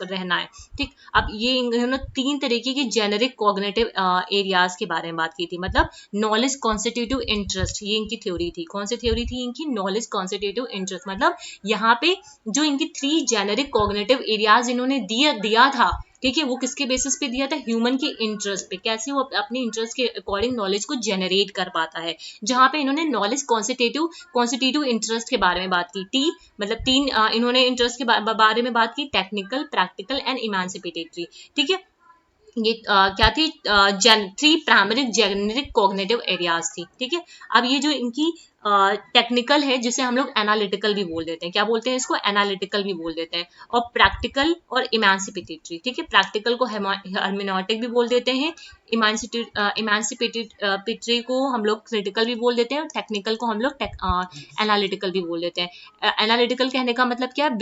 रहना है, ठीक। अब ये इन्होंने 3 तरीके की जेनेरिक कॉग्निटिव एरियाज के बारे में बात की थी, मतलब नॉलेज कॉन्स्टिट्यूटिव इंटरेस्ट, ये इनकी थ्योरी थी। कौन सी थ्योरी थी इनकी, नॉलेज कॉन्स्टिट्यूटिव इंटरेस्ट, मतलब यहाँ पे जो इनकी 3 जेनेरिक कॉग्निटिव एरियाज इन्होंने दिया था, ठीक है, वो किसके बेसिस पे दिया था, ह्यूमन के इंटरेस्ट पे, कैसे वो अपने इंटरेस्ट के अकॉर्डिंग नॉलेज को जनरेट कर पाता है। जहां पे इन्होंने नॉलेज कॉन्स्टिट्यूटिव इंटरेस्ट के बारे में बात की, टी मतलब 3 इन्होंने इंटरेस्ट के बारे में बात की, टेक्निकल, प्रैक्टिकल एंड इमांसिपेटरी, ठीक है। ये क्या थी, 3 प्राइमरी जेनेरिक कॉग्निटिव एरियाज थी, ठीक है। अब ये जो इनकी टेक्निकल है, जिसे हम लोग एनालिटिकल भी बोल देते हैं, क्या बोलते हैं इसको, एनालिटिकल भी बोल देते हैं, और प्रैक्टिकल और इमांसिपेटरी, ठीक है। प्रैक्टिकल को हर्मेनॉटिक भी बोल देते हैं, इमांसिपेटरी को हम लोग क्रिटिकल भी बोल देते हैं, और टेक्निकल को हम लोग एनालिटिकल भी बोल देते हैं। एनालिटिकल कहने का मतलब क्या है,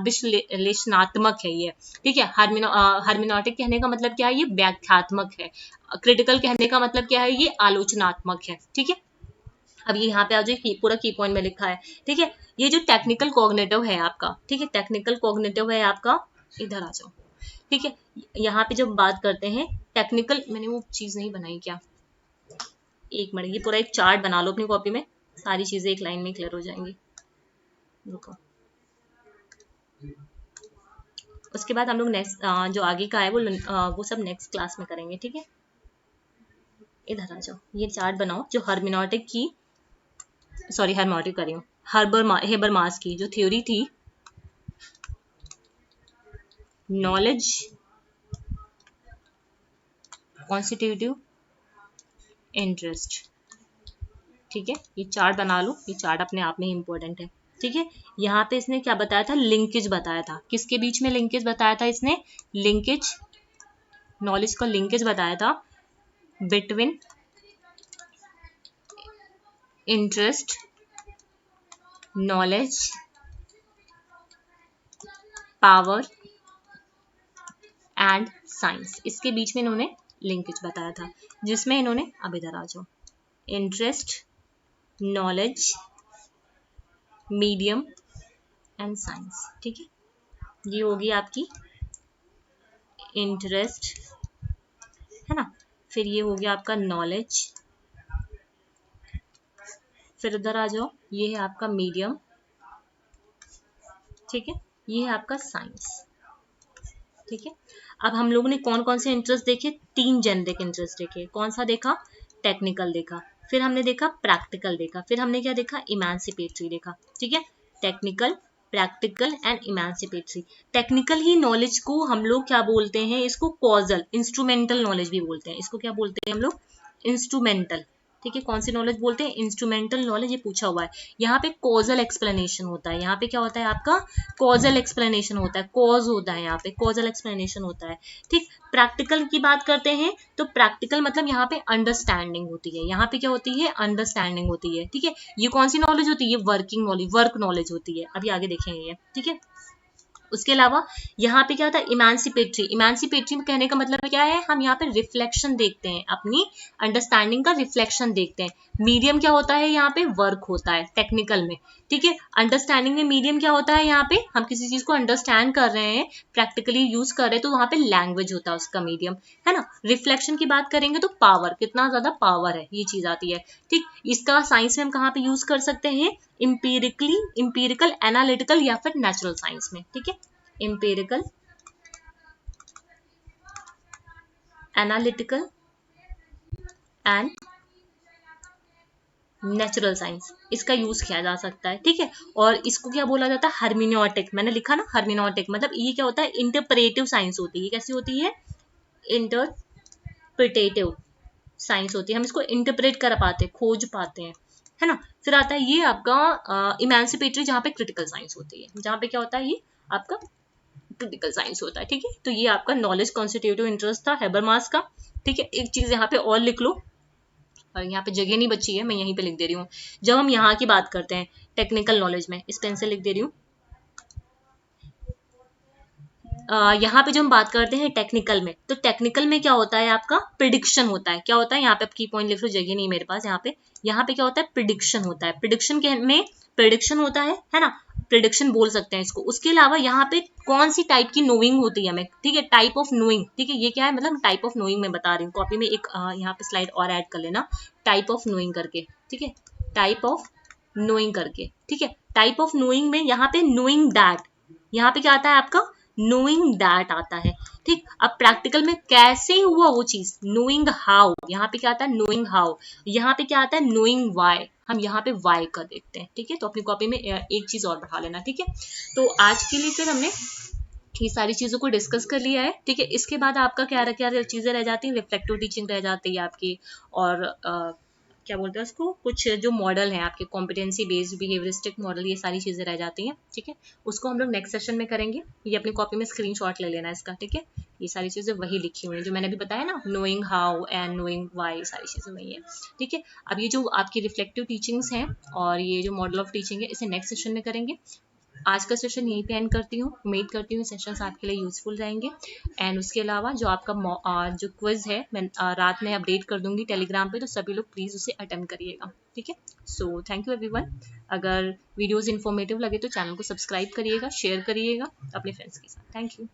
विश्लेषणात्मक है ये, ठीक है। हर्मेनॉटिक कहने का मतलब क्या है, ये व्याख्यात्मक है। क्रिटिकल कहने का मतलब क्या है, ये आलोचनात्मक है, ठीक है। अब ये यहाँ पे आज पूरा की पॉइंट में लिखा है, ठीक है। ये जो टेक्निकल कॉग्निटिव है आपका, ठीक है, टेक्निकल कॉग्निटिव है आपका, इधर आ जाओ, ठीक है। यहाँ पे जब बात करते हैं टेक्निकल, मैंने वो चीज नहीं बनाई क्या, एक मिनट, ये पूरा एक चार्ट बना लो अपनी कॉपी में, सारी चीजें एक लाइन में क्लियर हो जाएंगी, रुको। उसके बाद हम लोग नेक्स्ट जो आगे का है वो सब नेक्स्ट क्लास में करेंगे, ठीक है। इधर आ जाओ, ये चार्ट बनाओ जो हर्मेनॉटिक की, सॉरी हर्मेनॉटिक कर रही हूँ, हेबरमास की जो थ्योरी थी, नॉलेज कॉन्स्टिट्यूटिव इंटरेस्ट, ठीक है। ये चार्ट बना लो, ये चार्ट अपने आप में ही इंपॉर्टेंट है, ठीक है। यहाँ पे इसने क्या बताया था, लिंकेज बताया था, किसके बीच में लिंकेज बताया था इसने, लिंकेज, नॉलेज का लिंकेज बताया था between interest, knowledge, power and science, इसके बीच में इन्होंने लिंकेज बताया था, जिसमें इन्होंने, अब इधर आ जाओ, interest, knowledge, medium and science, ठीक है। ये होगी आपकी इंटरेस्ट, है ना, फिर ये हो गया आपका नॉलेज, फिर उधर आ जाओ, ये है आपका मीडियम, ठीक है, ये है आपका साइंस, ठीक है। अब हम लोगों ने कौन कौन से इंटरेस्ट देखे, 3 जेनेरिक इंटरेस्ट देखे, कौन सा देखा, टेक्निकल देखा, फिर हमने देखा प्रैक्टिकल देखा, फिर हमने क्या देखा, इमांसिपेटरी देखा, ठीक है। Technical, practical and emancipatory. Technical ही नॉलेज को हम लोग क्या बोलते हैं, इसको कॉजल, इंस्ट्रूमेंटल नॉलेज भी बोलते हैं, इसको क्या बोलते हैं हम लोग, इंस्ट्रूमेंटल, ठीक है। कौन सी नॉलेज बोलते हैं, इंस्ट्रूमेंटल नॉलेज, ये पूछा हुआ है। यहाँ पे कॉजल एक्सप्लेनेशन होता है, यहाँ पे क्या होता है आपका, कॉजल एक्सप्लेनेशन होता है, कॉज होता है यहाँ पे, कॉजल एक्सप्लेनेशन होता है, ठीक। प्रैक्टिकल की बात करते हैं तो प्रैक्टिकल मतलब यहाँ पे अंडरस्टैंडिंग होती है, यहाँ पे क्या होती है, अंडरस्टैंडिंग होती है, ठीक है। ये कौन सी नॉलेज होती है, वर्किंग नॉलेज, वर्क नॉलेज होती है, अभी आगे देखेंगे ये, ठीक है। उसके अलावा यहाँ पे क्या था, इमांसिपेटरी, इमांसिपेटरी में कहने का मतलब क्या है, हम यहाँ पे रिफ्लेक्शन देखते हैं, अपनी अंडरस्टैंडिंग का रिफ्लेक्शन देखते हैं। मीडियम क्या होता है यहाँ पे, वर्क होता है टेक्निकल में, ठीक है। अंडरस्टैंडिंग में मीडियम क्या होता है, यहाँ पे हम किसी चीज को अंडरस्टैंड कर रहे हैं, प्रैक्टिकली यूज कर रहे हैं, तो वहां पे लैंग्वेज होता है उसका मीडियम, है ना। रिफ्लेक्शन की बात करेंगे तो पावर, कितना ज्यादा पावर है, ये चीज आती है, ठीक। इसका साइंस में हम कहाँ पे यूज कर सकते हैं, इंपीरिकल, एनालिटिकल या फिर नेचुरल साइंस में, ठीक है। Empirical, analytical and natural science, इसका यूज किया जा सकता है, ठीक है। और इसको क्या बोला जाता है, हर्मिनोटिक, मैंने लिखा ना हर्मिनोटिक, मतलब ये क्या होता है, इंटरप्रेटिव साइंस होती है। ये कैसी होती है, इंटरप्रिटेटिव साइंस होती है, हम इसको इंटरप्रेट कर पाते हैं, खोज पाते हैं, है ना। फिर आता है ये आपका इमेंसिपेटरी, जहाँ पे क्रिटिकल साइंस होती है, जहाँ पे क्या होता है, ये आपका क्रिटिकल साइंस होता है, ठीक है। तो ये आपका नॉलेज कॉन्स्टिट्यूटिव इंटरेस्ट था हैबरमास का, ठीक है। एक चीज यहाँ पे और लिख लो, और यहाँ पे जगह नहीं बची है, मैं यहीं पे लिख दे रही हूँ। जब हम यहाँ की बात करते हैं टेक्निकल नॉलेज में, इस पेन से लिख दे रही हूँ, यहाँ पे जो हम बात करते हैं टेक्निकल में, तो टेक्निकल में क्या होता है, आपका प्रिडिक्शन होता है। क्या होता है, यहाँ पे आप की पॉइंट लिख लो, जगह नहीं मेरे पास, यहाँ पे क्या होता है, प्रिडिक्शन होता है। प्रिडिक्शन में प्रिडिक्शन होता है ना, प्रिडिक्शन बोल सकते हैं इसको। उसके अलावा यहाँ पे कौन सी टाइप की नोइंग होती है हमें, ठीक है, टाइप ऑफ नोइंग, ठीक है। ये क्या है, मतलब टाइप ऑफ नोइंग मैं बता रही हूँ, कॉपी में एक यहाँ पे स्लाइड और ऐड कर लेना, टाइप ऑफ नोइंग करके, ठीक है, टाइप ऑफ नोइंग करके, ठीक है। टाइप ऑफ नोइंग में यहाँ पे नोइंग दैट, यहाँ पे क्या आता है आपका, नोइंग दैट आता है, ठीक। अब प्रैक्टिकल में कैसे हुआ वो चीज, नोइंग हाउ, यहाँ पे क्या आता है, नोइंग हाउ। यहाँ पे क्या आता है, नोइंग वाई, हम यहाँ पे वाई का देखते हैं, ठीक है। तो अपनी कॉपी में एक चीज और बढ़ा लेना, ठीक है। तो आज के लिए फिर हमने ये सारी चीजों को डिस्कस कर लिया है, ठीक है। इसके बाद आपका क्या क्या चीजें रह जाती है, रिफ्लेक्टिव टीचिंग रह जाती है आपकी, और क्या बोलते हैं उसको, कुछ जो मॉडल है आपके कॉम्पिटेंसी बेस्ड बिहेवियरिस्टिक मॉडल, ये सारी चीजें रह जाती हैं, ठीक है। उसको हम लोग नेक्स्ट सेशन में करेंगे। ये अपनी कॉपी में स्क्रीनशॉट ले लेना इसका, ठीक है। ये सारी चीजें वही लिखी हुई हैं जो मैंने भी बताया ना, knowing how and knowing why, सारी चीजें वही है, ठीक है। अब ये जो आपकी रिफ्लेक्टिव टीचिंग्स हैं और ये जो मॉडल ऑफ टीचिंग है, इसे नेक्स्ट सेशन में करेंगे। आज का सेशन यहीं पे एंड करती हूँ। उम्मीद करती हूँ सेशंस आपके लिए यूजफुल रहेंगे। एंड उसके अलावा जो आपका जो क्विज है, मैं रात में अपडेट कर दूंगी टेलीग्राम पे, तो सभी लोग प्लीज उसे अटेंड करिएगा, ठीक है। So thank you everyone. अगर वीडियोस इन्फॉर्मेटिव लगे तो चैनल को सब्सक्राइब करिएगा, शेयर करिएगा अपने फ्रेंड्स के साथ। Thank you.